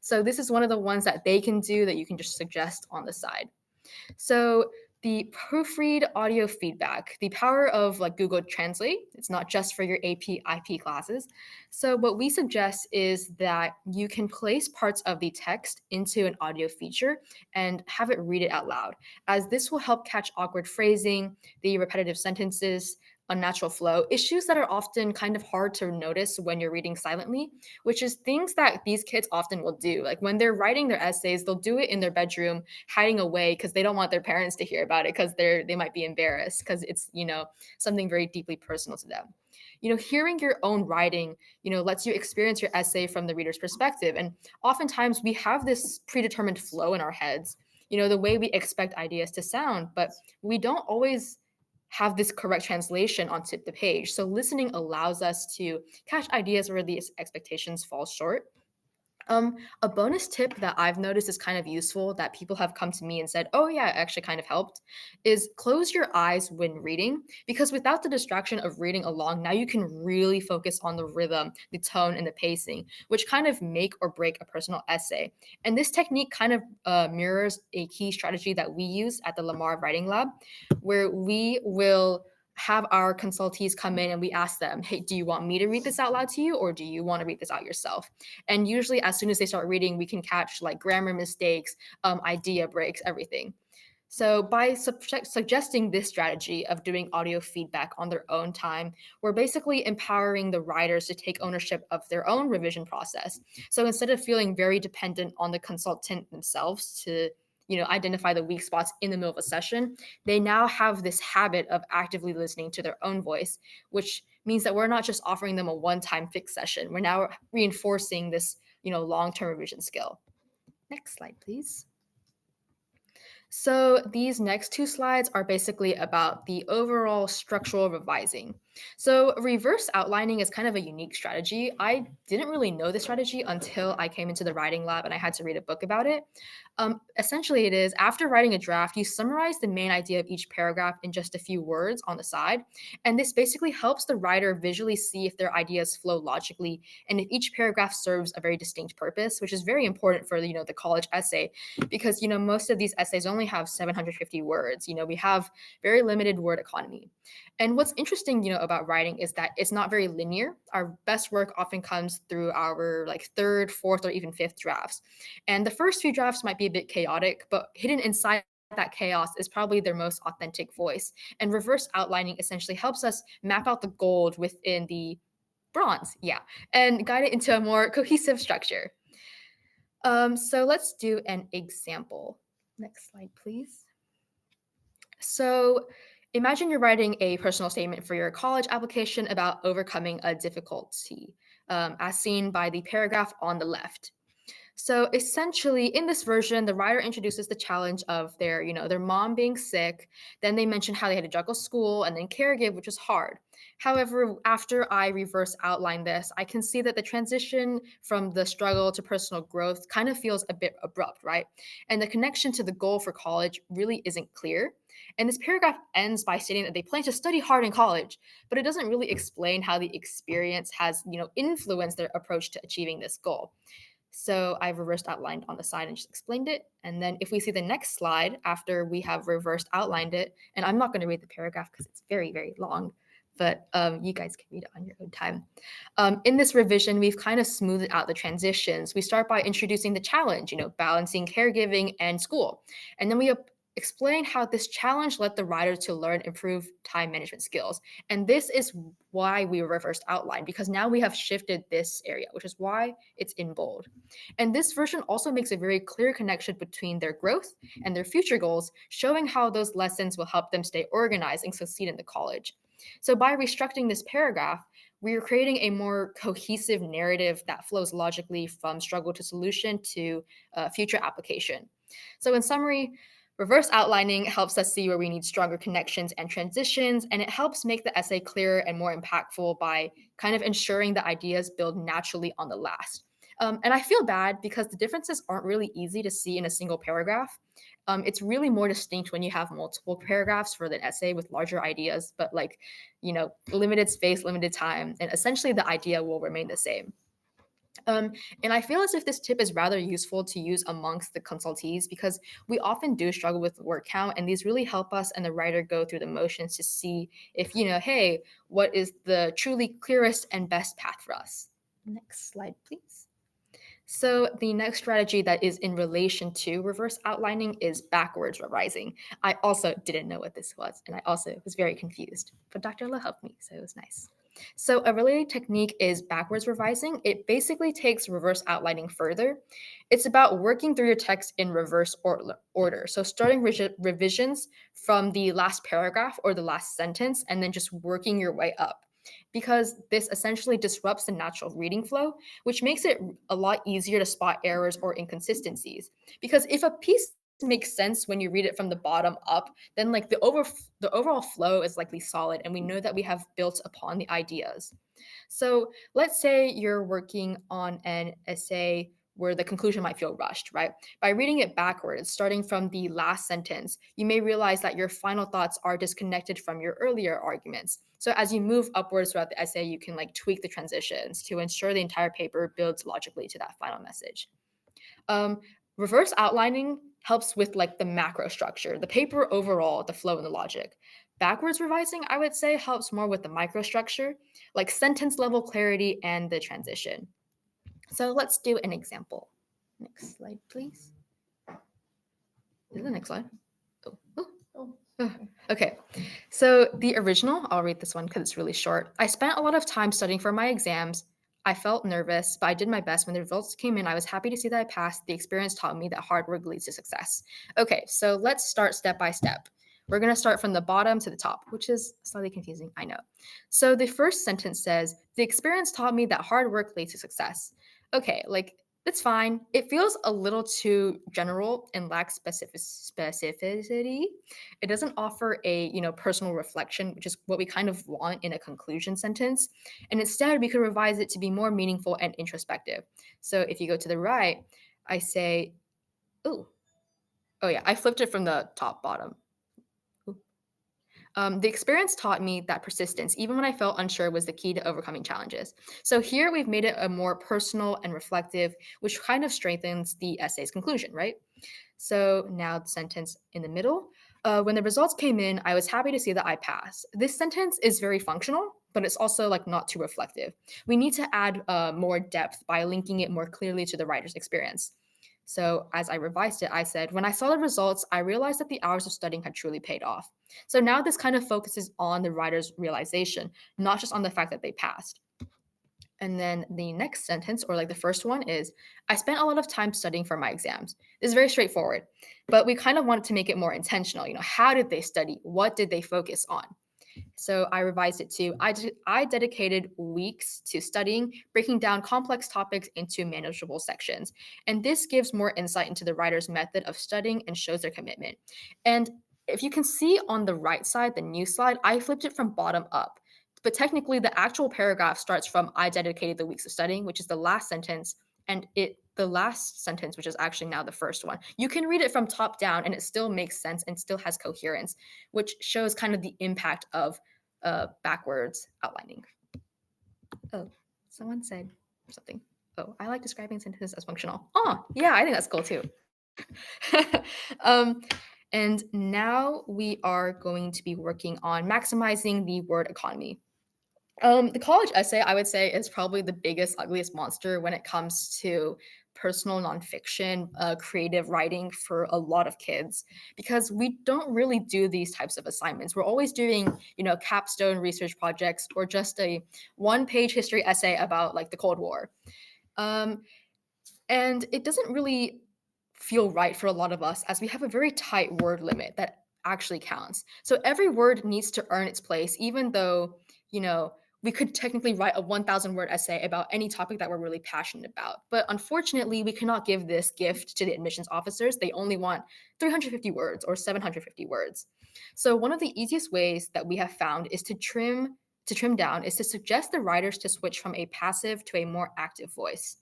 So this is one of the ones that they can do that you can just suggest on the side. So the proofread audio feedback, the power of like Google Translate, it's not just for your AP, IP classes. So what we suggest is that you can place parts of the text into an audio feature and have it read it out loud, as this will help catch awkward phrasing, the repetitive sentences, unnatural flow, issues that are often kind of hard to notice when you're reading silently, which is things that these kids often will do. Like when they're writing their essays, they'll do it in their bedroom, hiding away because they don't want their parents to hear about it because they might be embarrassed because it's, something very deeply personal to them. Hearing your own writing, lets you experience your essay from the reader's perspective. And oftentimes we have this predetermined flow in our heads, the way we expect ideas to sound, but we don't always have this correct translation onto the page. So listening allows us to catch ideas where these expectations fall short. A bonus tip that I've noticed is kind of useful that people have come to me and said, oh yeah, it actually kind of helped, is close your eyes when reading, because without the distraction of reading along, now you can really focus on the rhythm, the tone, and the pacing, which kind of make or break a personal essay. And this technique kind of mirrors a key strategy that we use at the Lamar Writing Lab, where we will have our consultees come in and we ask them, hey, do you want me to read this out loud to you, or do you want to read this out yourself? And usually as soon as they start reading, we can catch like grammar mistakes, idea breaks, everything. So by suggesting this strategy of doing audio feedback on their own time, we're basically empowering the writers to take ownership of their own revision process. So instead of feeling very dependent on the consultant themselves to identify the weak spots in the middle of a session, they now have this habit of actively listening to their own voice, which means that we're not just offering them a one-time fix session. We're now reinforcing this, long-term revision skill. Next slide, please. So these next 2 slides are basically about the overall structural revising. So reverse outlining is kind of a unique strategy. I didn't really know this strategy until I came into the writing lab and I had to read a book about it. Essentially, it is after writing a draft, you summarize the main idea of each paragraph in just a few words on the side. And this basically helps the writer visually see if their ideas flow logically and if each paragraph serves a very distinct purpose, which is very important for the college essay, because most of these essays only have 750 words. We have very limited word economy. And what's interesting, about writing is that it's not very linear. Our best work often comes through our like third, fourth, or even fifth drafts. And the first few drafts might be a bit chaotic, but hidden inside that chaos is probably their most authentic voice. And reverse outlining essentially helps us map out the gold within the bronze, and guide it into a more cohesive structure. So let's do an example. Next slide, please. So imagine you're writing a personal statement for your college application about overcoming a difficulty, as seen by the paragraph on the left. So essentially, in this version, the writer introduces the challenge of their mom being sick. Then they mention how they had to juggle school and then caregive, which was hard. However, after I reverse outline this, I can see that the transition from the struggle to personal growth kind of feels a bit abrupt, right? And the connection to the goal for college really isn't clear. And this paragraph ends by stating that they plan to study hard in college, but it doesn't really explain how the experience has, influenced their approach to achieving this goal. So I've reversed outlined on the side and just explained it. And then if we see the next slide after we have reversed outlined it, and I'm not going to read the paragraph because it's very, very long, but you guys can read it on your own time. In this revision, we've kind of smoothed out the transitions. We start by introducing the challenge, balancing caregiving and school. And then we explain how this challenge led the writer to learn improve time management skills. And this is why we reversed outline, because now we have shifted this area, which is why it's in bold. And this version also makes a very clear connection between their growth and their future goals, showing how those lessons will help them stay organized and succeed in the college. So by restructuring this paragraph, we are creating a more cohesive narrative that flows logically from struggle to solution to future application. So in summary, reverse outlining helps us see where we need stronger connections and transitions, and it helps make the essay clearer and more impactful by kind of ensuring the ideas build naturally on the last. And I feel bad because the differences aren't really easy to see in a single paragraph. It's really more distinct when you have multiple paragraphs for the essay with larger ideas, but limited space, limited time, and essentially the idea will remain the same. And I feel as if this tip is rather useful to use amongst the consultees because we often do struggle with word count, and these really help us and the writer go through the motions to see if, hey, what is the truly clearest and best path for us? Next slide, please. So the next strategy that is in relation to reverse outlining is backwards revising. I also didn't know what this was, and I also was very confused, but Dr. La helped me, so it was nice. So a related technique is backwards revising. It basically takes reverse outlining further. It's about working through your text in reverse order. So starting revisions from the last paragraph or the last sentence, and then just working your way up, because this essentially disrupts the natural reading flow, which makes it a lot easier to spot errors or inconsistencies. Because if a piece makes sense when you read it from the bottom up, then the overall flow is likely solid, and we know that we have built upon the ideas. So let's say you're working on an essay where the conclusion might feel rushed, right? By reading it backwards, starting from the last sentence, you may realize that your final thoughts are disconnected from your earlier arguments. So as you move upwards throughout the essay, you can tweak the transitions to ensure the entire paper builds logically to that final message. Reverse outlining helps with the macro structure, the paper overall, the flow and the logic. Backwards revising, I would say, helps more with the microstructure, like sentence level clarity and the transition. So let's do an example. Next slide, please. Is the next slide? Okay, so the original, I'll read this one because it's really short. I spent a lot of time studying for my exams. I felt nervous, but I did my best. When the results came in, I was happy to see that I passed. The experience taught me that hard work leads to success. Okay, so let's start step by step. We're going to start from the bottom to the top, which is slightly confusing, I know. So the first sentence says, the experience taught me that hard work leads to success. Okay, it's fine. It feels a little too general and lacks specificity. It doesn't offer a personal reflection, which is what we kind of want in a conclusion sentence. And instead, we could revise it to be more meaningful and introspective. So if you go to the right, I say, I flipped it from the top bottom. The experience taught me that persistence, even when I felt unsure, was the key to overcoming challenges. So here we've made it a more personal and reflective, which kind of strengthens the essay's conclusion, right? So now the sentence in the middle. When the results came in, I was happy to see that I passed. This sentence is very functional, but it's also not too reflective. We need to add more depth by linking it more clearly to the writer's experience. So as I revised it, I said, when I saw the results, I realized that the hours of studying had truly paid off. So now this kind of focuses on the writer's realization, not just on the fact that they passed. And then the next sentence, or like the first one, is I spent a lot of time studying for my exams. This is very straightforward, but we kind of wanted to make it more intentional. How did they study? What did they focus on? So I revised it to I dedicated weeks to studying, breaking down complex topics into manageable sections. And this gives more insight into the writer's method of studying and shows their commitment. And if you can see on the right side, the new slide, I flipped it from bottom up. But technically, the actual paragraph starts from I dedicated the weeks of studying, which is the last sentence, and the last sentence, which is actually now the first one. You can read it from top down and it still makes sense and still has coherence, which shows kind of the impact of backwards outlining. Oh, someone said something. Oh, I like describing sentences as functional. Oh, yeah, I think that's cool too. And now we are going to be working on maximizing the word economy. The college essay, I would say, is probably the biggest, ugliest monster when it comes to personal nonfiction, creative writing for a lot of kids, because we don't really do these types of assignments. We're always doing, capstone research projects or just a one-page history essay about like the Cold War. And it doesn't really feel right for a lot of us as we have a very tight word limit that actually counts. So every word needs to earn its place, even though, we could technically write a 1,000 word essay about any topic that we're really passionate about. But unfortunately, we cannot give this gift to the admissions officers. They only want 350 words or 750 words. So one of the easiest ways that we have found is to trim down is to suggest the writers to switch from a passive to a more active voice.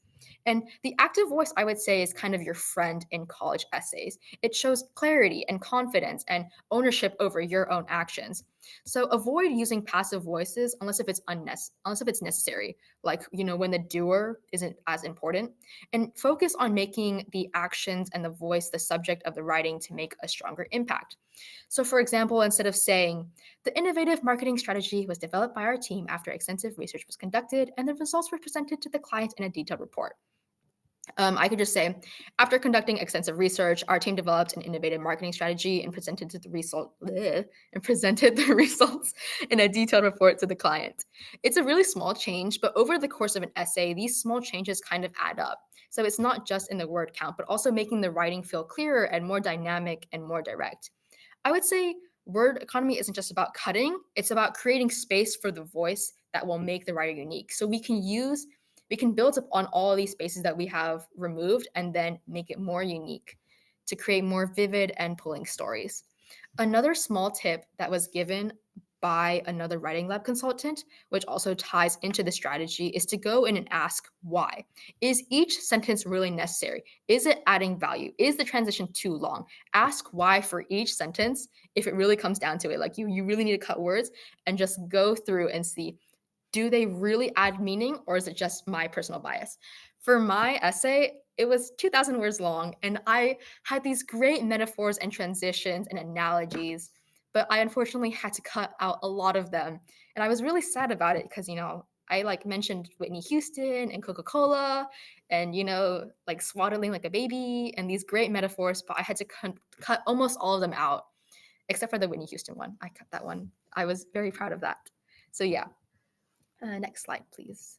And the active voice, I would say, is kind of your friend in college essays. It shows clarity and confidence and ownership over your own actions. So avoid using passive voices unless if it's necessary, like when the doer isn't as important, and focus on making the actions and the voice the subject of the writing to make a stronger impact. So for example, instead of saying, the innovative marketing strategy was developed by our team after extensive research was conducted and the results were presented to the client in a detailed report. I could just say, after conducting extensive research, our team developed an innovative marketing strategy and presented the results in a detailed report to the client. It's a really small change, but over the course of an essay, these small changes kind of add up. So it's not just in the word count, but also making the writing feel clearer and more dynamic and more direct. I would say word economy isn't just about cutting, it's about creating space for the voice that will make the writer unique. So we can build up on all of these spaces that we have removed and then make it more unique to create more vivid and pulling stories. Another small tip that was given by another writing lab consultant, which also ties into the strategy, is to go in and ask why. Is each sentence really necessary? Is it adding value? Is the transition too long? Ask why for each sentence if it really comes down to it. Like you really need to cut words and just go through and see, do they really add meaning or is it just my personal bias? For my essay, it was 2,000 words long and I had these great metaphors and transitions and analogies, but I unfortunately had to cut out a lot of them. And I was really sad about it because, I mentioned Whitney Houston and Coca-Cola and, like swaddling like a baby and these great metaphors, but I had to cut almost all of them out, except for the Whitney Houston one. I cut that one. I was very proud of that. So yeah. Next slide, please.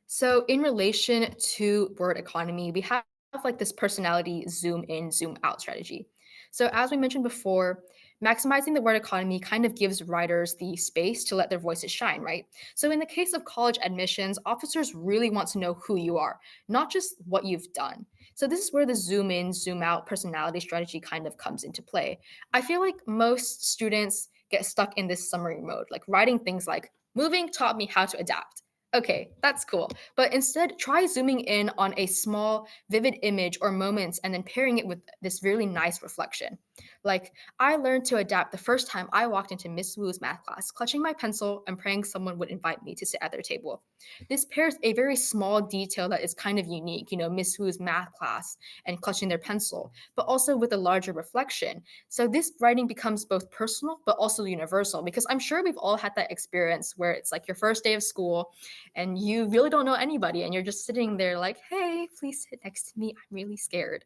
So in relation to word economy, we have like this personality zoom in, zoom out strategy. So as we mentioned before, maximizing the word economy kind of gives writers the space to let their voices shine, right? So in the case of college admissions, officers really want to know who you are, not just what you've done. So this is where the zoom in, zoom out personality strategy kind of comes into play. I feel like most students get stuck in this summary mode, like writing things like, moving taught me how to adapt. Okay, that's cool. But instead, try zooming in on a small, vivid image or moments and then pairing it with this really nice reflection. Like, I learned to adapt the first time I walked into Miss Wu's math class, clutching my pencil and praying someone would invite me to sit at their table. This pairs a very small detail that is kind of unique, Miss Wu's math class and clutching their pencil, but also with a larger reflection. So this writing becomes both personal but also universal, because I'm sure we've all had that experience where it's like your first day of school and you really don't know anybody and you're just sitting there like, hey, please sit next to me. I'm really scared.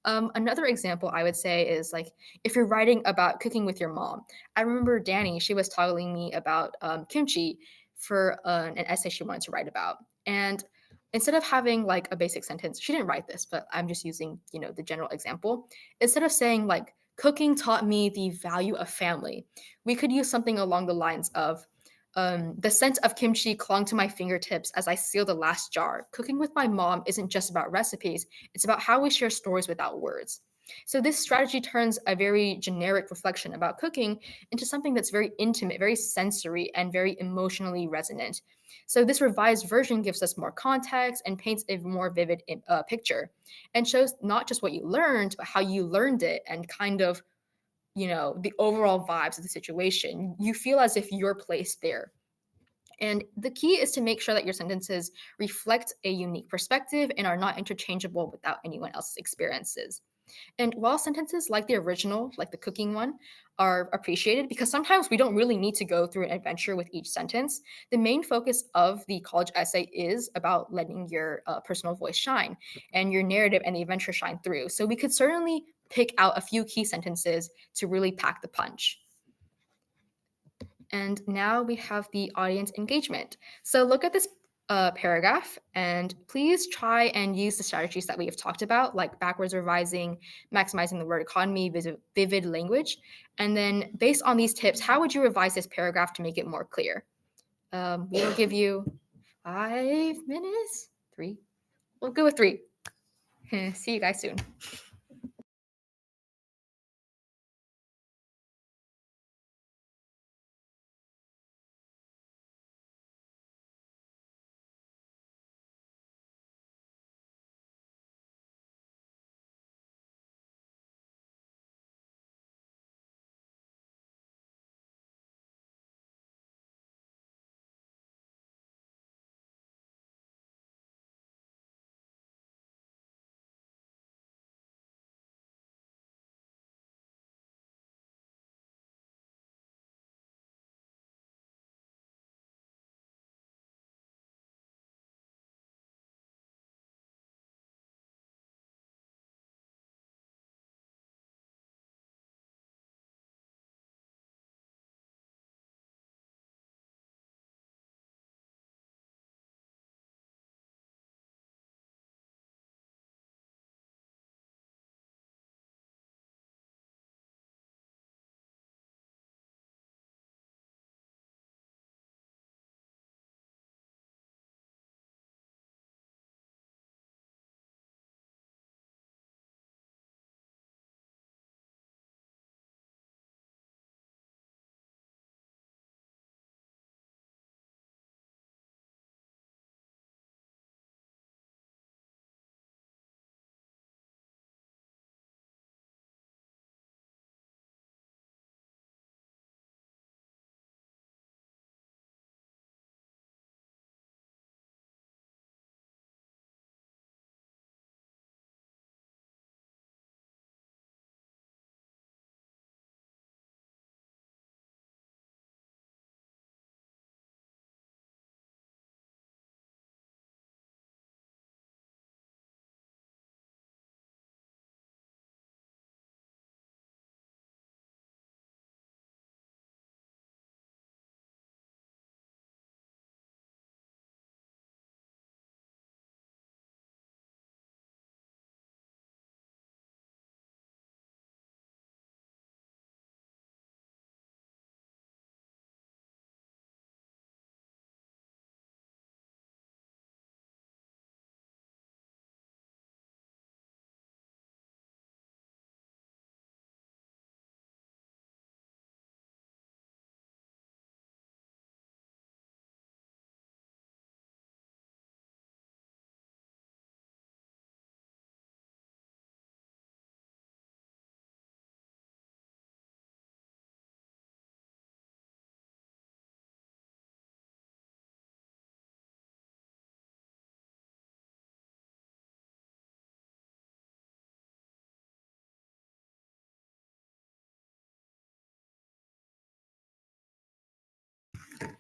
Another example I would say is like if you're writing about cooking with your mom. I remember Danny, she was telling me about kimchi for an essay she wanted to write about. And instead of having like a basic sentence, she didn't write this, but I'm just using, the general example. Instead of saying like, cooking taught me the value of family, we could use something along the lines of, the scent of kimchi clung to my fingertips as I sealed the last jar. Cooking with my mom isn't just about recipes, it's about how we share stories without words. So, this strategy turns a very generic reflection about cooking into something that's very intimate, very sensory, and very emotionally resonant. So, this revised version gives us more context and paints a more vivid picture and shows not just what you learned, but how you learned it and kind of the overall vibes of the situation. You feel as if you're placed there. And the key is to make sure that your sentences reflect a unique perspective and are not interchangeable without anyone else's experiences. And while sentences like the original, like the cooking one, are appreciated because sometimes we don't really need to go through an adventure with each sentence, the main focus of the college essay is about letting your personal voice shine and your narrative and the adventure shine through. So we could certainly pick out a few key sentences to really pack the punch. And now we have the audience engagement. So look at this paragraph and please try and use the strategies that we have talked about, like backwards revising, maximizing the word economy, vivid language. And then based on these tips, how would you revise this paragraph to make it more clear? We will give you 5 minutes. 3. We'll go with 3. See you guys soon.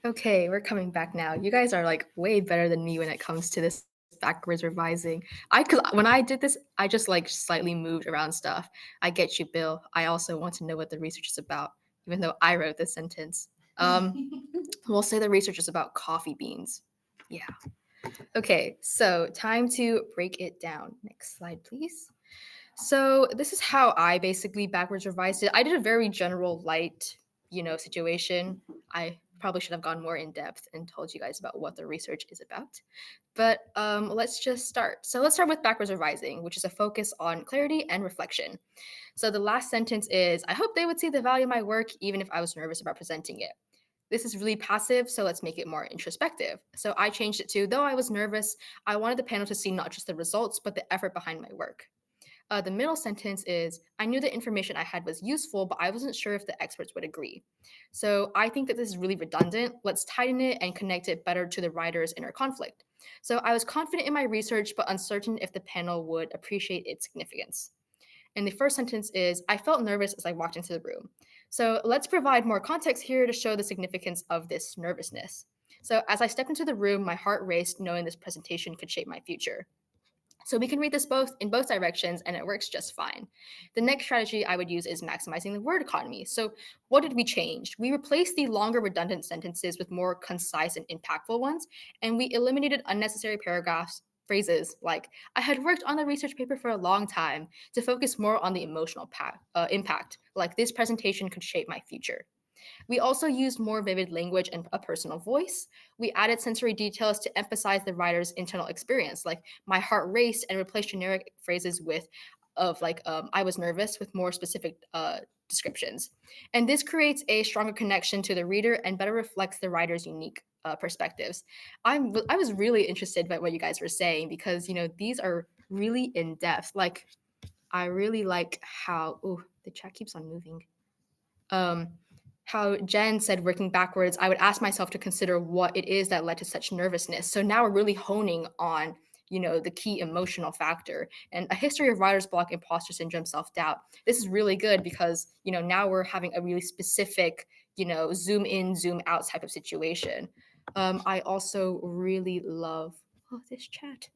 Okay, we're coming back now. You guys are like way better than me when it comes to this backwards revising. Cause when I did this, I just like slightly moved around stuff. I get you, Bill. I also want to know what the research is about, even though I wrote this sentence. We'll say the research is about coffee beans. Yeah. Okay, so time to break it down. Next slide, please. So this is how I basically backwards revised it. I did a very general light, situation. I probably should have gone more in depth and told you guys about what the research is about. But let's just start. So let's start with backwards revising, which is a focus on clarity and reflection. So the last sentence is, I hope they would see the value of my work even if I was nervous about presenting it. This is really passive, so let's make it more introspective. So I changed it to, though I was nervous, I wanted the panel to see not just the results, but the effort behind my work. The middle sentence is, I knew the information I had was useful, but I wasn't sure if the experts would agree. So I think that this is really redundant. Let's tighten it and connect it better to the writer's inner conflict. So I was confident in my research, but uncertain if the panel would appreciate its significance. And the first sentence is, I felt nervous as I walked into the room. So let's provide more context here to show the significance of this nervousness. So as I stepped into the room, my heart raced knowing this presentation could shape my future. So we can read this both in both directions and it works just fine. The next strategy I would use is maximizing the word economy. So what did we change? We replaced the longer redundant sentences with more concise and impactful ones, and we eliminated unnecessary paragraphs, phrases like, I had worked on the research paper for a long time, to focus more on the emotional impact, like this presentation could shape my future. We also used more vivid language and a personal voice. We added sensory details to emphasize the writer's internal experience, like my heart raced, and replaced generic phrases I was nervous with more specific descriptions. And this creates a stronger connection to the reader and better reflects the writer's unique perspectives. I was really interested by what you guys were saying because these are really in depth. Like I really like how the chat keeps on moving. um, how Jen said working backwards, I would ask myself to consider what it is that led to such nervousness. So now we're really honing on, the key emotional factor and a history of writer's block, imposter syndrome, self-doubt. This is really good because, now we're having a really specific, zoom in, zoom out type of situation. I also really love this chat.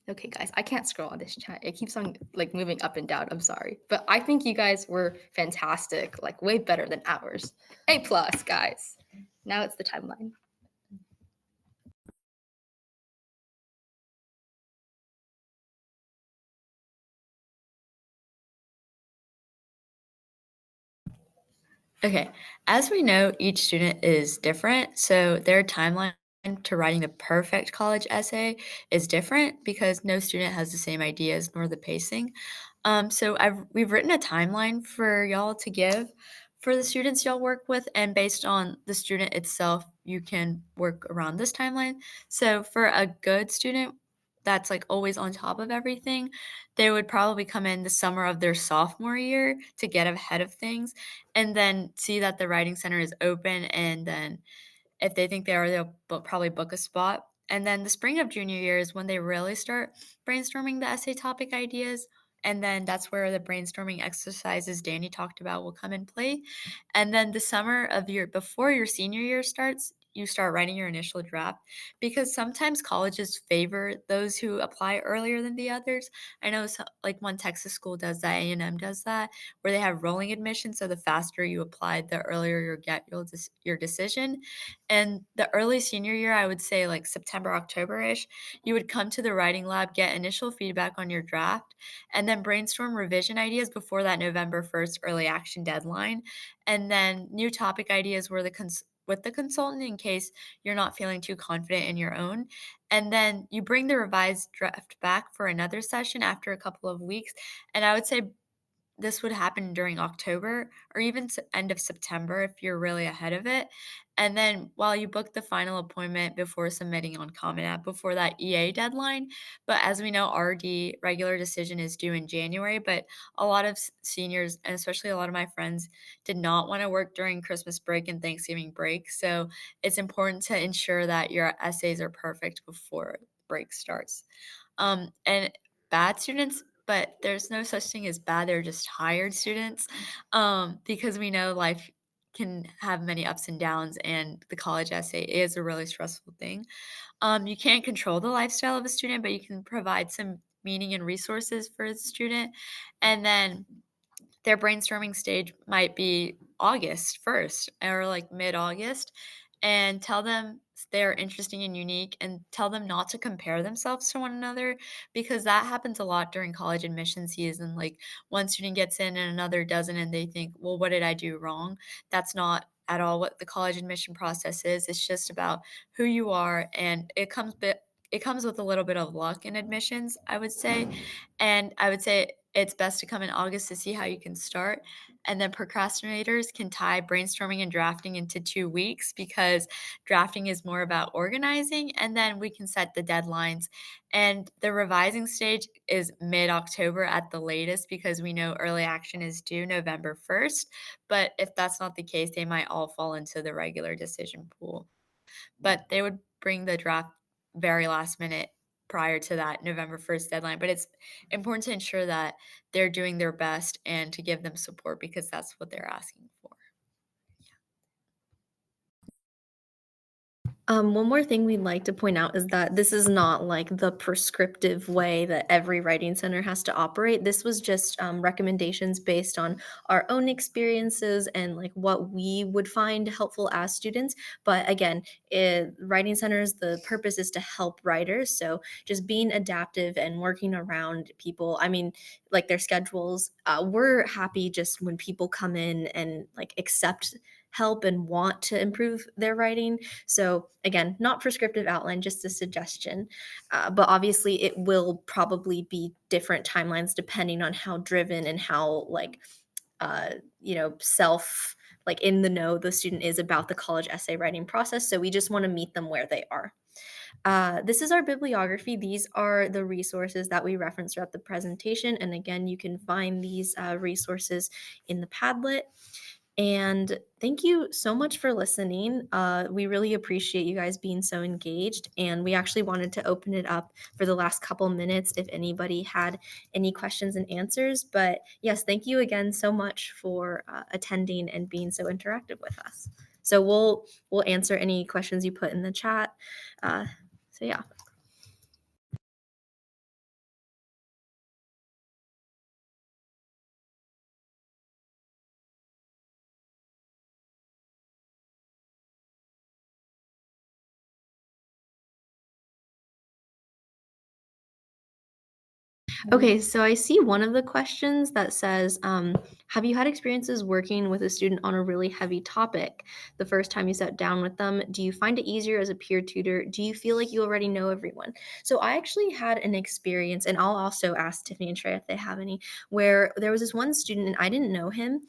Okay, guys, I can't scroll on this chat. It keeps on like moving up and down. I'm sorry. But I think you guys were fantastic, like way better than ours. A plus, guys. Now it's the timeline. Okay, as we know, each student is different, so their timeline to writing the perfect college essay is different because no student has the same ideas nor the pacing. So we've written a timeline for y'all to give for the students y'all work with, and based on the student itself, you can work around this timeline. So for a good student that's like always on top of everything, they would probably come in the summer of their sophomore year to get ahead of things and then see that the writing center is open, and then if they think they are, they'll probably book a spot. And then the spring of junior year is when they really start brainstorming the essay topic ideas. And then that's where the brainstorming exercises Danny talked about will come in play. And then the summer of your before your senior year starts, you start writing your initial draft because sometimes colleges favor those who apply earlier than the others. I know like one Texas school does that, A&M does that, where they have rolling admission. So the faster you apply, the earlier you get your decision. And the early senior year, I would say like September, October-ish, you would come to the writing lab, get initial feedback on your draft, and then brainstorm revision ideas before that November 1st early action deadline. And then new topic ideas were with the consultant in case you're not feeling too confident in your own. And then you bring the revised draft back for another session after a couple of weeks. And I would say this would happen during October or even end of September if you're really ahead of it. And then while you book the final appointment before submitting on Common App before that EA deadline. But as we know, RD regular decision is due in January. But a lot of seniors, and especially a lot of my friends, did not want to work during Christmas break and Thanksgiving break. So it's important to ensure that your essays are perfect before break starts. And bad students, but there's no such thing as bad, they're just tired students, because we know life can have many ups and downs, and the college essay is a really stressful thing. You can't control the lifestyle of a student, but you can provide some meaning and resources for a student. And then their brainstorming stage might be August 1st or like mid-August, and tell them they're interesting and unique, and tell them not to compare themselves to one another, because that happens a lot during college admission season. Like, one student gets in and another doesn't, and they think, well, what did I do wrong? That's not at all what the college admission process is. It's just about who you are, and it comes with a little bit of luck in admissions, I would say. And I would say it's best to come in August to see how you can start. And then procrastinators can tie brainstorming and drafting into 2 weeks, because drafting is more about organizing, and then we can set the deadlines. And the revising stage is mid October at the latest, because we know early action is due November 1st. But if that's not the case, they might all fall into the regular decision pool. But they would bring the draft very last minute prior to that November 1st deadline. But it's important to ensure that they're doing their best and to give them support, because that's what they're asking for. One more thing we'd like to point out is that this is not like the prescriptive way that every writing center has to operate. This was just recommendations based on our own experiences and like what we would find helpful as students. But again, writing centers, the purpose is to help writers. So just being adaptive and working around people. I mean, like their schedules. We're happy just when people come in and like accept help and want to improve their writing. So again, not prescriptive outline, just a suggestion. But obviously, it will probably be different timelines depending on how driven and how like self like in the know the student is about the college essay writing process. So we just want to meet them where they are. This is our bibliography. These are the resources that we referenced throughout the presentation. And again, you can find these resources in the Padlet. And thank you so much for listening. We really appreciate you guys being so engaged. And we actually wanted to open it up for the last couple minutes if anybody had any questions and answers. But yes, thank you again so much for attending and being so interactive with us. So we'll answer any questions you put in the chat. So yeah. Okay, so I see one of the questions that says, have you had experiences working with a student on a really heavy topic? The first time you sat down with them, do you find it easier as a peer tutor? Do you feel like you already know everyone? So I actually had an experience, and I'll also ask Tiffanie and Shreya if they have any, where there was this one student and I didn't know him.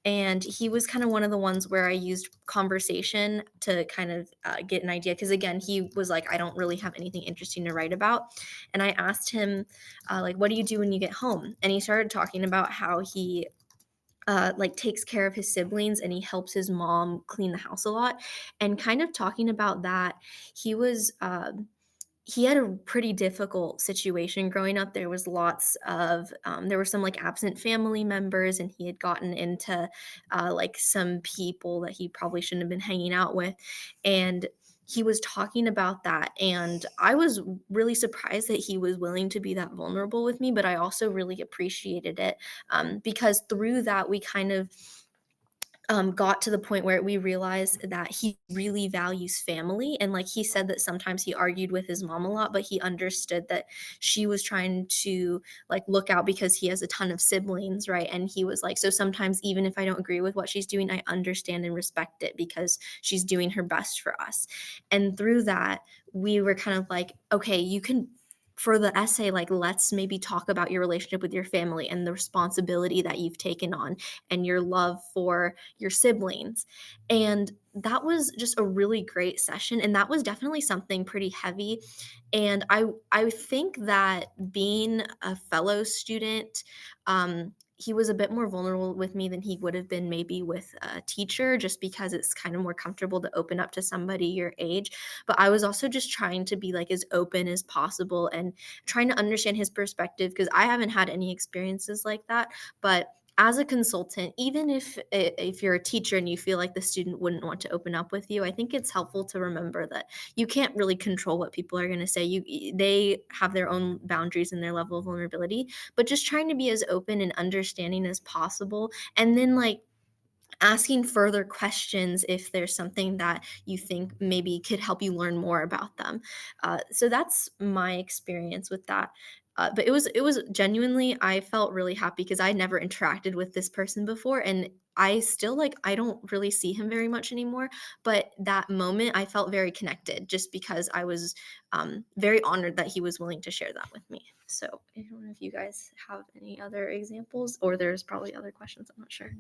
And he was kind of one of the ones where I used conversation to kind of get an idea. Because again, he was like, I don't really have anything interesting to write about. And I asked him, like, what do you do when you get home? And he started talking about how he like takes care of his siblings and he helps his mom clean the house a lot, and kind of talking about that. He had a pretty difficult situation growing up. There was lots of there were some like absent family members, and he had gotten into like some people that he probably shouldn't have been hanging out with. And he was talking about that, and I was really surprised that he was willing to be that vulnerable with me, but I also really appreciated it, because through that we kind of got to the point where we realized that he really values family. And like he said that sometimes he argued with his mom a lot, but he understood that she was trying to like look out because he has a ton of siblings, right? And he was like, so sometimes even if I don't agree with what she's doing, I understand and respect it because she's doing her best for us. And through that, we were kind of like, okay, you can, for the essay, like, let's maybe talk about your relationship with your family and the responsibility that you've taken on and your love for your siblings. And that was just a really great session. And that was definitely something pretty heavy. And I think that being a fellow student, he was a bit more vulnerable with me than he would have been maybe with a teacher, just because it's kind of more comfortable to open up to somebody your age. But I was also just trying to be like as open as possible and trying to understand his perspective, because I haven't had any experiences like that. But as a consultant, even if you're a teacher and you feel like the student wouldn't want to open up with you, I think it's helpful to remember that you can't really control what people are going to say. They have their own boundaries and their level of vulnerability, but just trying to be as open and understanding as possible, and then like asking further questions if there's something that you think maybe could help you learn more about them. So that's my experience with that. But it was genuinely, I felt really happy because I never interacted with this person before, and I still like I don't really see him very much anymore. But that moment, I felt very connected just because I was very honored that he was willing to share that with me. So I don't know if you guys have any other examples, or there's probably other questions. I'm not sure.